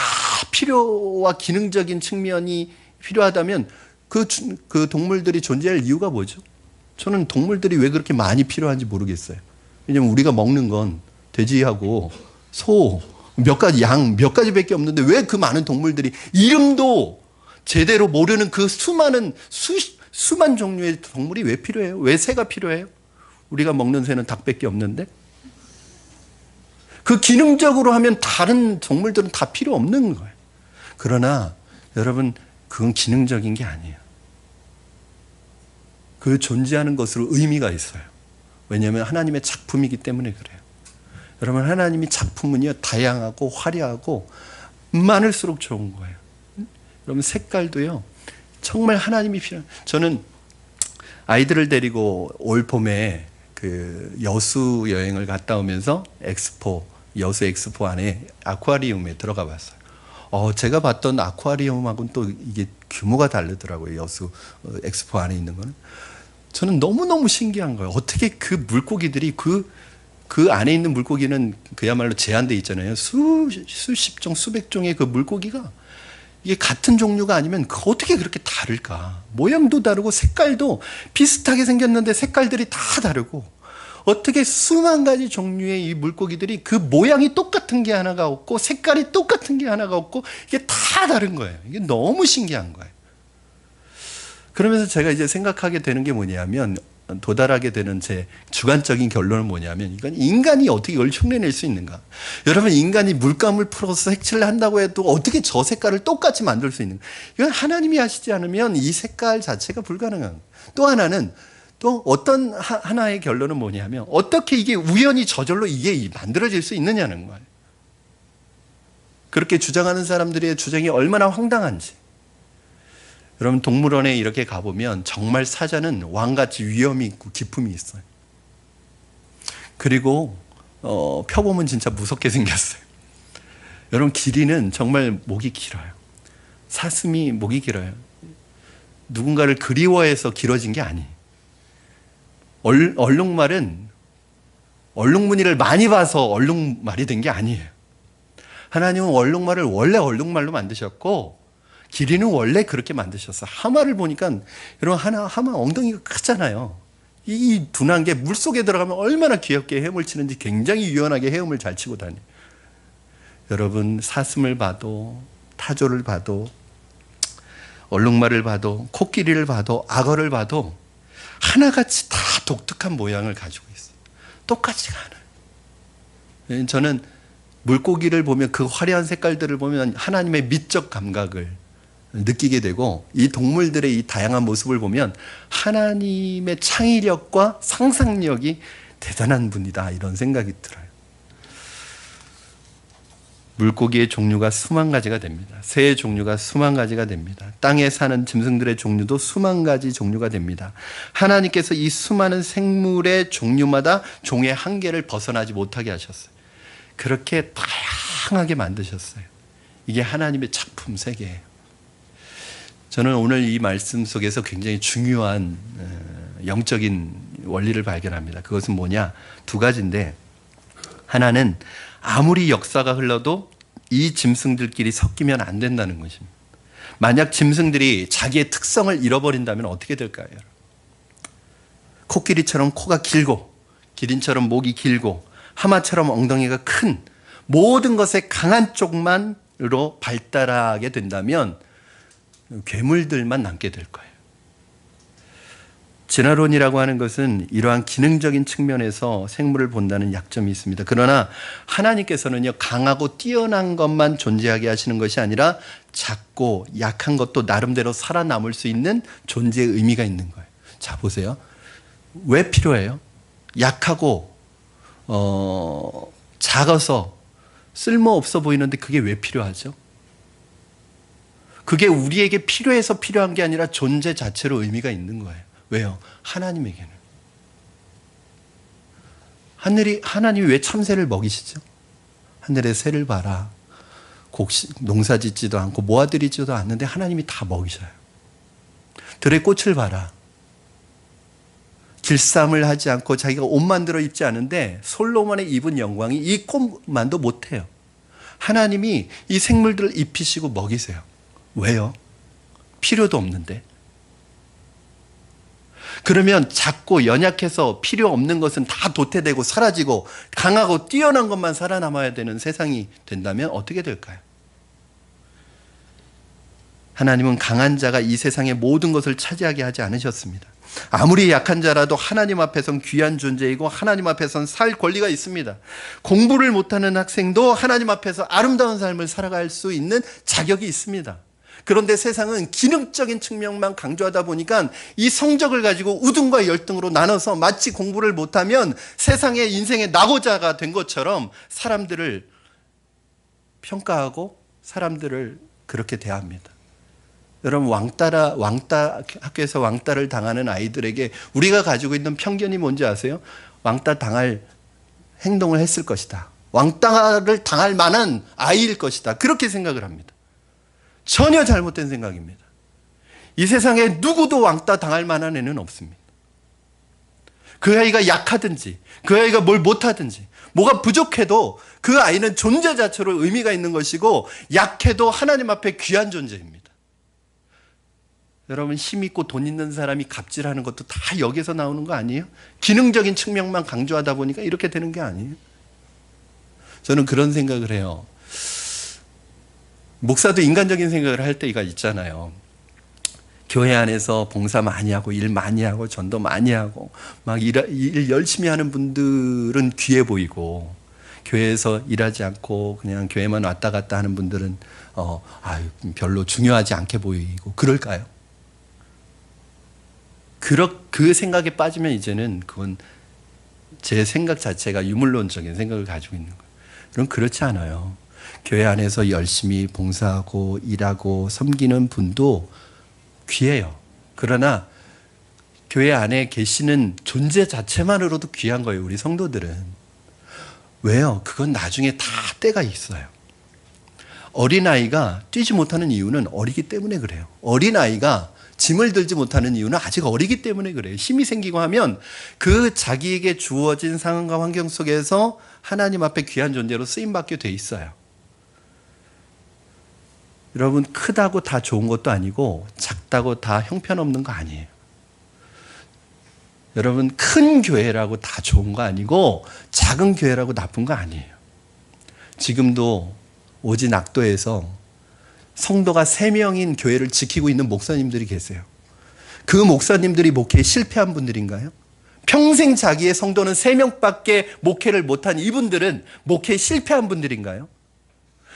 필요와 기능적인 측면이 필요하다면 그 동물들이 존재할 이유가 뭐죠? 저는 동물들이 왜 그렇게 많이 필요한지 모르겠어요. 왜냐하면 우리가 먹는 건 돼지하고 소, 몇 가지, 양 몇 가지밖에 없는데 왜 그 많은 동물들이 이름도 제대로 모르는 그 수많은 수만 종류의 동물이 왜 필요해요? 왜 새가 필요해요? 우리가 먹는 새는 닭밖에 없는데? 그 기능적으로 하면 다른 동물들은 다 필요 없는 거예요. 그러나 여러분, 그건 기능적인 게 아니에요. 그 존재하는 것으로 의미가 있어요. 왜냐하면 하나님의 작품이기 때문에 그래요. 여러분, 하나님이 작품은요, 다양하고 화려하고 많을수록 좋은 거예요. 여러분, 색깔도요, 정말 하나님이 필요해요. 저는 아이들을 데리고 올 봄에 그 여수 여행을 갔다 오면서 여수 엑스포 안에 아쿠아리움에 들어가 봤어요. 제가 봤던 아쿠아리움하고는 또 이게 규모가 다르더라고요. 여수 엑스포 안에 있는 거는. 저는 너무너무 신기한 거예요. 어떻게 그 물고기들이 그 안에 있는 물고기는 그야말로 제한되어 있잖아요. 수십 종, 수백 종의 그 물고기가 이게 같은 종류가 아니면 어떻게 그렇게 다를까? 모양도 다르고 색깔도 비슷하게 생겼는데 색깔들이 다 다르고, 어떻게 수만 가지 종류의 이 물고기들이 그 모양이 똑같은 게 하나가 없고 색깔이 똑같은 게 하나가 없고 이게 다 다른 거예요. 이게 너무 신기한 거예요. 그러면서 제가 이제 생각하게 되는 게 뭐냐면, 도달하게 되는 제 주관적인 결론은 뭐냐면, 이건 인간이 어떻게 이걸 흉내낼 수 있는가? 여러분, 인간이 물감을 풀어서 색칠을 한다고 해도 어떻게 저 색깔을 똑같이 만들 수 있는가? 이건 하나님이 하시지 않으면 이 색깔 자체가 불가능한. 또 하나는, 또 어떤 하나의 결론은 뭐냐면, 어떻게 이게 우연히 저절로 이게 만들어질 수 있느냐는 거예요. 그렇게 주장하는 사람들의 주장이 얼마나 황당한지. 여러분, 동물원에 이렇게 가보면 정말 사자는 왕같이 위엄이 있고 기품이 있어요. 그리고 펴보면 진짜 무섭게 생겼어요. 여러분, 기린은 정말 목이 길어요. 사슴이 목이 길어요. 누군가를 그리워해서 길어진 게 아니에요. 얼룩말은 얼룩무늬를 많이 봐서 얼룩말이 된 게 아니에요. 하나님은 얼룩말을 원래 얼룩말로 만드셨고, 기린은 원래 그렇게 만드셨어요. 하마를 보니까, 여러분, 하마 엉덩이가 크잖아요. 이 둔한 게 물속에 들어가면 얼마나 귀엽게 헤엄을 치는지 굉장히 유연하게 헤엄을 잘 치고 다녀요. 여러분, 사슴을 봐도, 타조를 봐도, 얼룩말을 봐도, 코끼리를 봐도, 악어를 봐도 하나같이 다 독특한 모양을 가지고 있어요. 똑같지가 않아요. 저는 물고기를 보면, 그 화려한 색깔들을 보면 하나님의 미적 감각을 느끼게 되고, 이 동물들의 이 다양한 모습을 보면 하나님의 창의력과 상상력이 대단한 분이다, 이런 생각이 들어요. 물고기의 종류가 수만 가지가 됩니다. 새의 종류가 수만 가지가 됩니다. 땅에 사는 짐승들의 종류도 수만 가지 종류가 됩니다. 하나님께서 이 수많은 생물의 종류마다 종의 한계를 벗어나지 못하게 하셨어요. 그렇게 다양하게 만드셨어요. 이게 하나님의 작품 세계예요. 저는 오늘 이 말씀 속에서 굉장히 중요한 영적인 원리를 발견합니다. 그것은 뭐냐? 두 가지인데, 하나는 아무리 역사가 흘러도 이 짐승들끼리 섞이면 안 된다는 것입니다. 만약 짐승들이 자기의 특성을 잃어버린다면 어떻게 될까요? 코끼리처럼 코가 길고, 기린처럼 목이 길고, 하마처럼 엉덩이가 큰 모든 것의 강한 쪽만으로 발달하게 된다면 괴물들만 남게 될 거예요. 진화론이라고 하는 것은 이러한 기능적인 측면에서 생물을 본다는 약점이 있습니다. 그러나 하나님께서는요, 강하고 뛰어난 것만 존재하게 하시는 것이 아니라 작고 약한 것도 나름대로 살아남을 수 있는 존재의 의미가 있는 거예요. 자, 보세요. 왜 필요해요? 약하고 작아서 쓸모없어 보이는데 그게 왜 필요하죠? 그게 우리에게 필요해서 필요한 게 아니라 존재 자체로 의미가 있는 거예요. 왜요? 하나님에게는. 하나님이 왜 참새를 먹이시죠? 하늘의 새를 봐라. 농사 짓지도 않고 모아들이지도 않는데 하나님이 다 먹이셔요. 들의 꽃을 봐라. 길쌈을 하지 않고 자기가 옷 만들어 입지 않은데 솔로몬의 입은 영광이 이 꽃만도 못해요. 하나님이 이 생물들을 입히시고 먹이세요. 왜요? 필요도 없는데. 그러면 작고 연약해서 필요 없는 것은 다 도태되고 사라지고 강하고 뛰어난 것만 살아남아야 되는 세상이 된다면 어떻게 될까요? 하나님은 강한 자가 이 세상의 모든 것을 차지하게 하지 않으셨습니다. 아무리 약한 자라도 하나님 앞에선 귀한 존재이고 하나님 앞에선 살 권리가 있습니다. 공부를 못하는 학생도 하나님 앞에서 아름다운 삶을 살아갈 수 있는 자격이 있습니다. 그런데 세상은 기능적인 측면만 강조하다 보니까 이 성적을 가지고 우등과 열등으로 나눠서 마치 공부를 못하면 세상의 인생의 낙오자가 된 것처럼 사람들을 평가하고 사람들을 그렇게 대합니다. 여러분, 학교에서 왕따를 당하는 아이들에게 우리가 가지고 있는 편견이 뭔지 아세요? 왕따 당할 행동을 했을 것이다. 왕따를 당할 만한 아이일 것이다. 그렇게 생각을 합니다. 전혀 잘못된 생각입니다. 이 세상에 누구도 왕따 당할 만한 애는 없습니다. 그 아이가 약하든지 그 아이가 뭘 못하든지 뭐가 부족해도 그 아이는 존재 자체로 의미가 있는 것이고 약해도 하나님 앞에 귀한 존재입니다. 여러분, 힘 있고 돈 있는 사람이 갑질하는 것도 다 여기서 나오는 거 아니에요? 기능적인 측면만 강조하다 보니까 이렇게 되는 게 아니에요? 저는 그런 생각을 해요. 목사도 인간적인 생각을 할 때가 있잖아요. 교회 안에서 봉사 많이 하고 일 많이 하고 전도 많이 하고 막 일 열심히 하는 분들은 귀해 보이고, 교회에서 일하지 않고 그냥 교회만 왔다 갔다 하는 분들은 별로 중요하지 않게 보이고, 그럴까요? 그 생각에 빠지면 이제는 그건 제 생각 자체가 유물론적인 생각을 가지고 있는 거예요. 그럼 그렇지 않아요. 교회 안에서 열심히 봉사하고 일하고 섬기는 분도 귀해요. 그러나 교회 안에 계시는 존재 자체만으로도 귀한 거예요, 우리 성도들은. 왜요? 그건 나중에 다 때가 있어요. 어린아이가 뛰지 못하는 이유는 어리기 때문에 그래요. 어린아이가 짐을 들지 못하는 이유는 아직 어리기 때문에 그래요. 힘이 생기고 하면 그 자기에게 주어진 상황과 환경 속에서 하나님 앞에 귀한 존재로 쓰임받게 돼 있어요. 여러분, 크다고 다 좋은 것도 아니고 작다고 다 형편없는 거 아니에요. 여러분, 큰 교회라고 다 좋은 거 아니고 작은 교회라고 나쁜 거 아니에요. 지금도 오지 낙도에서 성도가 3명인 교회를 지키고 있는 목사님들이 계세요. 그 목사님들이 목회에 실패한 분들인가요? 평생 자기의 성도는 3명밖에 목회를 못한 이분들은 목회에 실패한 분들인가요?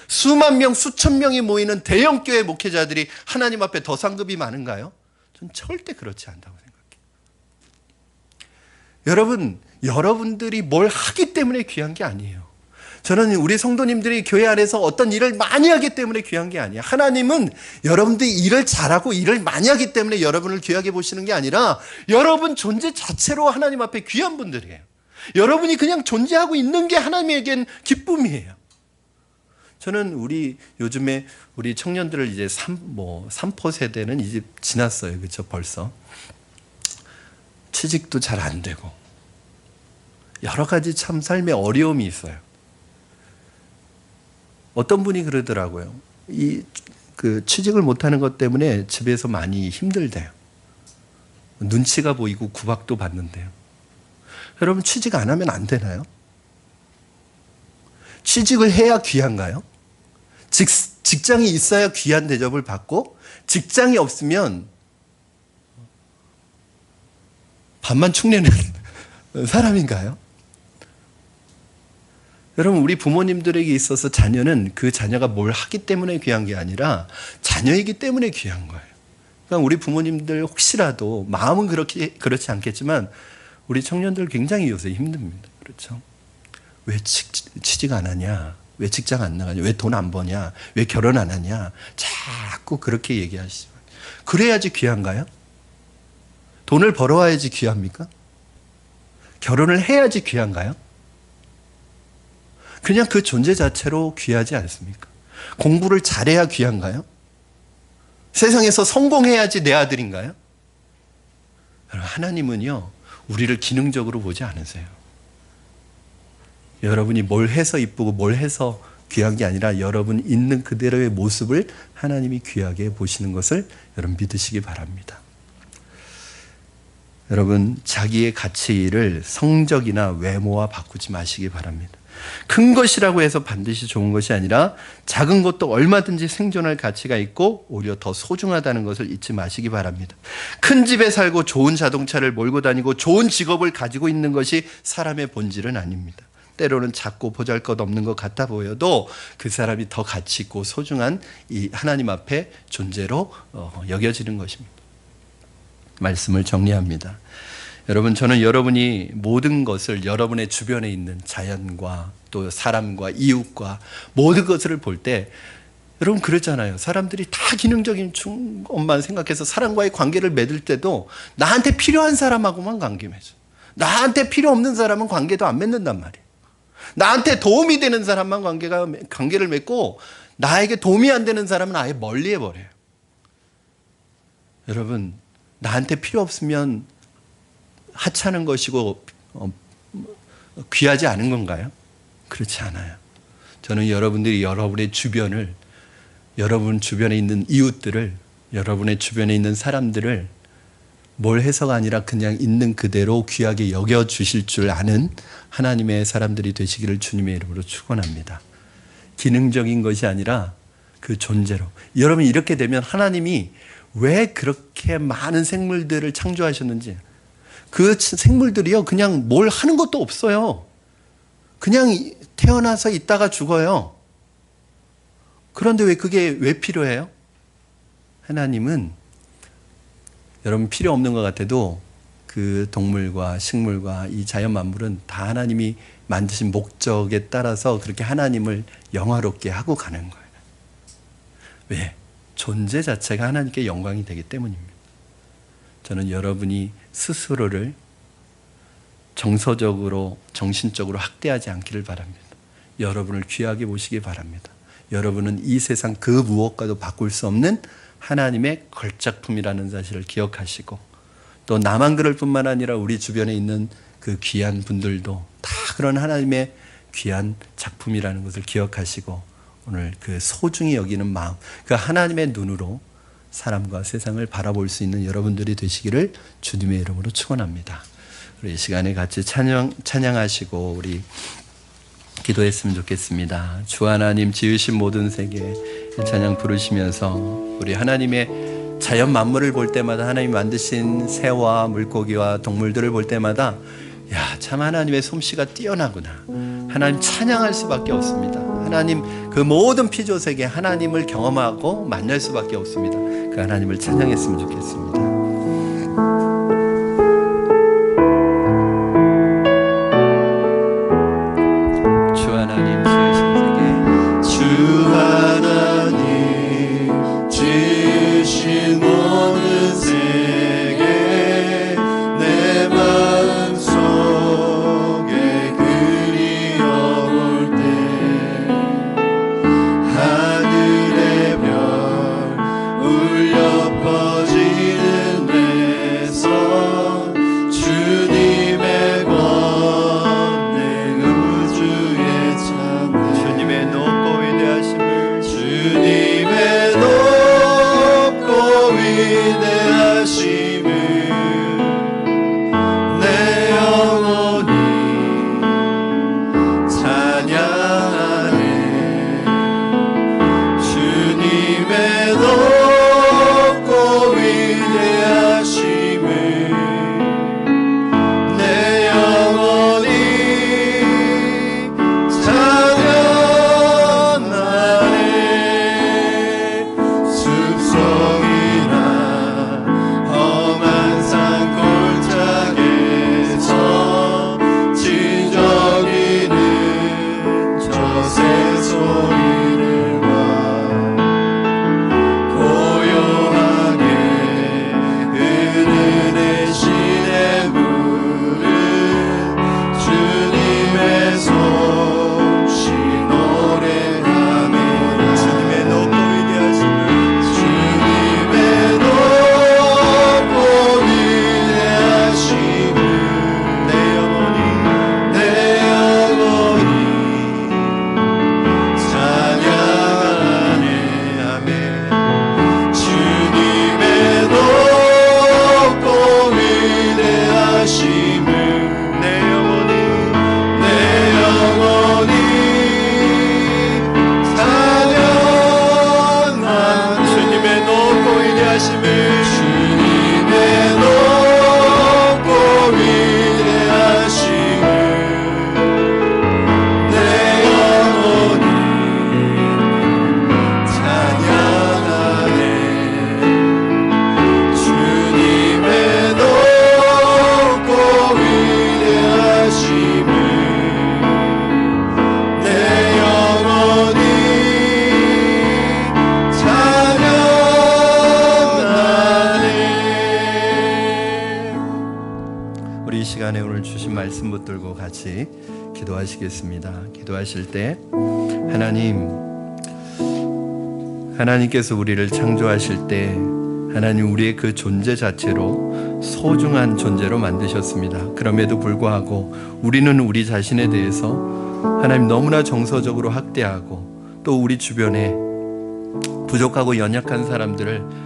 수만 명, 수천 명이 모이는 대형교회 목회자들이 하나님 앞에 더 상급이 많은가요? 전 절대 그렇지 않다고 생각해요. 여러분, 여러분들이 뭘 하기 때문에 귀한 게 아니에요. 저는 우리 성도님들이 교회 안에서 어떤 일을 많이 하기 때문에 귀한 게 아니에요. 하나님은 여러분들이 일을 잘하고 일을 많이 하기 때문에 여러분을 귀하게 보시는 게 아니라 여러분 존재 자체로 하나님 앞에 귀한 분들이에요. 여러분이 그냥 존재하고 있는 게 하나님에겐 기쁨이에요. 저는 요즘에 우리 청년들을 이제 3포 세대는 이제 지났어요. 그렇죠? 벌써. 취직도 잘 안 되고 여러 가지 참 삶의 어려움이 있어요. 어떤 분이 그러더라고요. 취직을 못하는 것 때문에 집에서 많이 힘들대요. 눈치가 보이고 구박도 받는데요. 여러분, 취직 안 하면 안 되나요? 취직을 해야 귀한가요? 직장이 있어야 귀한 대접을 받고 직장이 없으면 밥만 축내는 사람인가요? 여러분, 우리 부모님들에게 있어서 자녀는 그 자녀가 뭘 하기 때문에 귀한 게 아니라 자녀이기 때문에 귀한 거예요. 그러니까 우리 부모님들 혹시라도 마음은 그렇지 않겠지만 우리 청년들 굉장히 요새 힘듭니다. 그렇죠? 왜 취직 안 하냐? 왜 직장 안 나가냐? 왜 돈 안 버냐? 왜 결혼 안 하냐? 자꾸 그렇게 얘기하시죠. 그래야지 귀한가요? 돈을 벌어와야지 귀합니까? 결혼을 해야지 귀한가요? 그냥 그 존재 자체로 귀하지 않습니까? 공부를 잘해야 귀한가요? 세상에서 성공해야지 내 아들인가요? 하나님은요, 우리를 기능적으로 보지 않으세요. 여러분이 뭘 해서 이쁘고 뭘 해서 귀한 게 아니라 여러분 있는 그대로의 모습을 하나님이 귀하게 보시는 것을 여러분 믿으시기 바랍니다. 여러분, 자기의 가치를 성적이나 외모와 바꾸지 마시기 바랍니다. 큰 것이라고 해서 반드시 좋은 것이 아니라 작은 것도 얼마든지 생존할 가치가 있고 오히려 더 소중하다는 것을 잊지 마시기 바랍니다. 큰 집에 살고 좋은 자동차를 몰고 다니고 좋은 직업을 가지고 있는 것이 사람의 본질은 아닙니다. 때로는 작고 보잘것없는 것 같아 보여도 그 사람이 더 가치 있고 소중한 이 하나님 앞에 존재로 여겨지는 것입니다. 말씀을 정리합니다. 여러분, 저는 여러분이 모든 것을 여러분의 주변에 있는 자연과 또 사람과 이웃과 모든 것을 볼 때 여러분 그렇잖아요. 사람들이 다 기능적인 것만 생각해서 사람과의 관계를 맺을 때도 나한테 필요한 사람하고만 관계 맺어. 나한테 필요 없는 사람은 관계도 안 맺는단 말이에요. 나한테 도움이 되는 사람만 관계를 맺고 나에게 도움이 안 되는 사람은 아예 멀리 해버려요. 여러분, 나한테 필요 없으면 하찮은 것이고 귀하지 않은 건가요? 그렇지 않아요. 저는 여러분들이 여러분의 주변을, 여러분 주변에 있는 이웃들을, 여러분의 주변에 있는 사람들을 뭘 해서가 아니라 그냥 있는 그대로 귀하게 여겨주실 줄 아는 하나님의 사람들이 되시기를 주님의 이름으로 축원합니다. 기능적인 것이 아니라 그 존재로. 여러분, 이렇게 되면 하나님이 왜 그렇게 많은 생물들을 창조하셨는지, 그 생물들이요 그냥 뭘 하는 것도 없어요. 그냥 태어나서 있다가 죽어요. 그런데 왜 그게 왜 필요해요? 하나님은 여러분 필요 없는 것 같아도 그 동물과 식물과 이 자연 만물은 다 하나님이 만드신 목적에 따라서 그렇게 하나님을 영화롭게 하고 가는 거예요. 왜? 존재 자체가 하나님께 영광이 되기 때문입니다. 저는 여러분이 스스로를 정서적으로, 정신적으로 학대하지 않기를 바랍니다. 여러분을 귀하게 보시기 바랍니다. 여러분은 이 세상 그 무엇과도 바꿀 수 없는 하나님의 걸작품이라는 사실을 기억하시고, 또 나만 그럴 뿐만 아니라 우리 주변에 있는 그 귀한 분들도 다 그런 하나님의 귀한 작품이라는 것을 기억하시고, 오늘 그 소중히 여기는 마음, 그 하나님의 눈으로 사람과 세상을 바라볼 수 있는 여러분들이 되시기를 주님의 이름으로 축원합니다. 우리 이 시간에 같이 찬양하시고 우리 기도했으면 좋겠습니다. 주 하나님 지으신 모든 세계 찬양 부르시면서 우리 하나님의 자연 만물을 볼 때마다, 하나님 만드신 새와 물고기와 동물들을 볼 때마다 야, 참 하나님의 솜씨가 뛰어나구나. 하나님 찬양할 수밖에 없습니다. 하나님 그 모든 피조세계 하나님을 경험하고 만날 수밖에 없습니다. 그 하나님을 찬양했으면 좋겠습니다. 울려 퍼지는 말씀 붙들고 같이 기도하시겠습니다. 기도하실 때 하나님께서 우리를 창조하실 때 하나님 우리의 그 존재 자체로 소중한 존재로 만드셨습니다. 그럼에도 불구하고 우리는 우리 자신에 대해서 하나님 너무나 정서적으로 학대하고 또 우리 주변에 부족하고 연약한 사람들을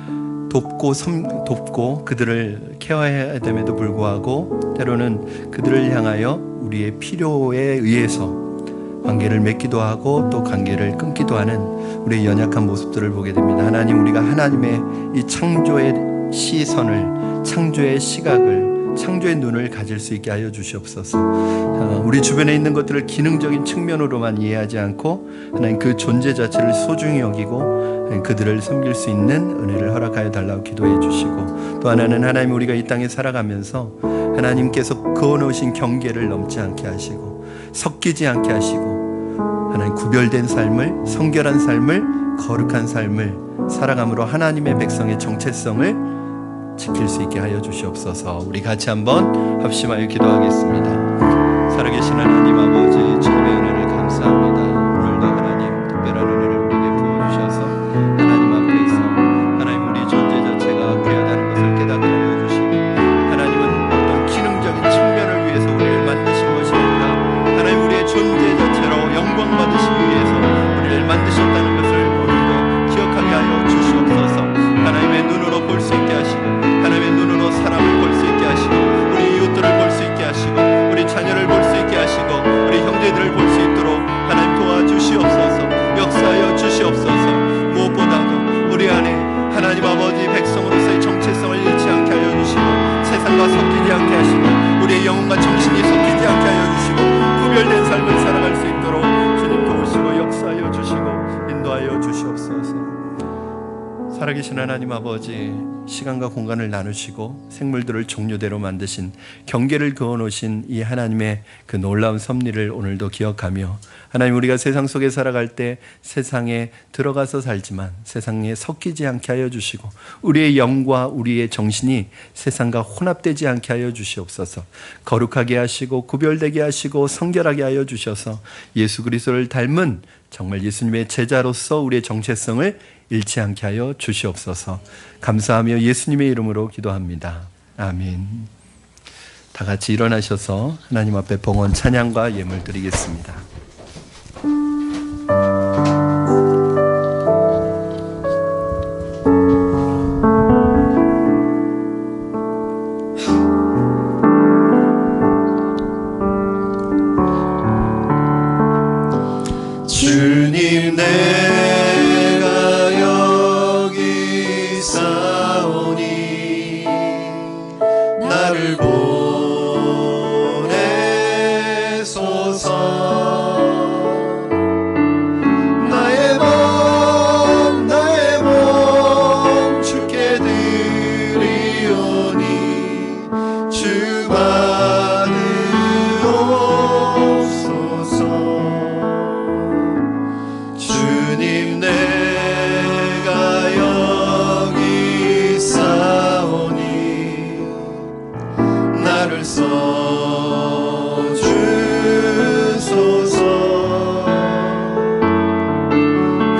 돕고 그들을 케어해야 됨에도 불구하고 때로는 그들을 향하여 우리의 필요에 의해서 관계를 맺기도 하고 또 관계를 끊기도 하는 우리의 연약한 모습들을 보게 됩니다. 하나님, 우리가 하나님의 이 창조의 시선을, 창조의 시각을, 창조의 눈을 가질 수 있게 하여 주시옵소서. 우리 주변에 있는 것들을 기능적인 측면으로만 이해하지 않고 하나님 그 존재 자체를 소중히 여기고 그들을 섬길 수 있는 은혜를 허락하여 달라고 기도해 주시고, 또 하나는 하나님, 우리가 이 땅에 살아가면서 하나님께서 그어놓으신 경계를 넘지 않게 하시고 섞이지 않게 하시고 하나님 구별된 삶을, 성결한 삶을, 거룩한 삶을 살아감으로 하나님의 백성의 정체성을 지킬 수 있게 하여 주시옵소서. 우리 같이 한번 합심하여 기도하겠습니다. 살아계신 하나님 아버지, 주님의 은혜를 감사합니다. 오늘도 하나님 특별한 은혜를 우리에게 부어주셔서 하나님 앞에서 하나님 우리 존재 자체가 귀하다는 것을 깨닫게 하여 주시고, 하나님은 어떤 기능적인 측면을 위해서 우리를 만드신 것이 아니라 하나님 우리의 존재 자체로 영광 받으시기 위해서 우리를 만드셨다는 것을 오늘도 기억하게 하여 주시옵소서. 하나님의 눈으로 볼 수 있게 하시고, 하나님의 눈으로 사람을 볼 수 있게 하시고, 우리 이웃들을 볼 수 있게 하시고, 우리 자녀를 볼 수 있게 하시고, 우리 형제들을 볼 수 있도록 하나님 도와주시옵소서. 역사하여 주시옵소서. 무엇보다도 우리 안에 하나님 아버지 백성으로서의 정체성을 잃지 않게 하여 주시고, 세상과 섞이지 않게 하시고, 우리의 영혼과 정신이 섞이지 않게 하여 주시고, 구별된 삶을 살아갈 수 있도록 주님 도우시고 역사하여 주시고 인도하여 주시옵소서. 살아계신 하나님 아버지, 시간과 공간을 나누시고 생물들을 종류대로 만드신, 경계를 그어놓으신 이 하나님의 그 놀라운 섭리를 오늘도 기억하며, 하나님 우리가 세상 속에 살아갈 때 세상에 들어가서 살지만 세상에 섞이지 않게 하여 주시고, 우리의 영과 우리의 정신이 세상과 혼합되지 않게 하여 주시옵소서. 거룩하게 하시고 구별되게 하시고 성결하게 하여 주셔서 예수 그리스도를 닮은 정말 예수님의 제자로서 우리의 정체성을 잃지 않게 하여 주시옵소서. 감사하며 예수님의 이름으로 기도합니다. 아멘. 다 같이 일어나셔서 하나님 앞에 봉헌 찬양과 예물 드리겠습니다. 주님, 내가 여기 있사오니 나를 보내소서. 나의 몸 주께 드리오니 주 받으옵소서. 주님, 내가 여기 있사오니 나를 써주소서.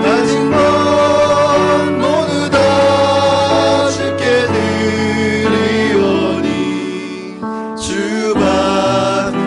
가진 것 모두 다 주께 드리오니 주 받으옵소서.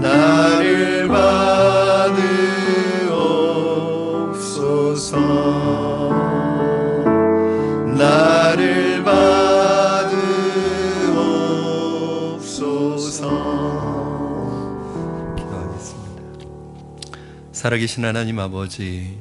나를 받으옵소서. 나를 받으옵소서. 기도하겠습니다. 살아계신 하나님 아버지,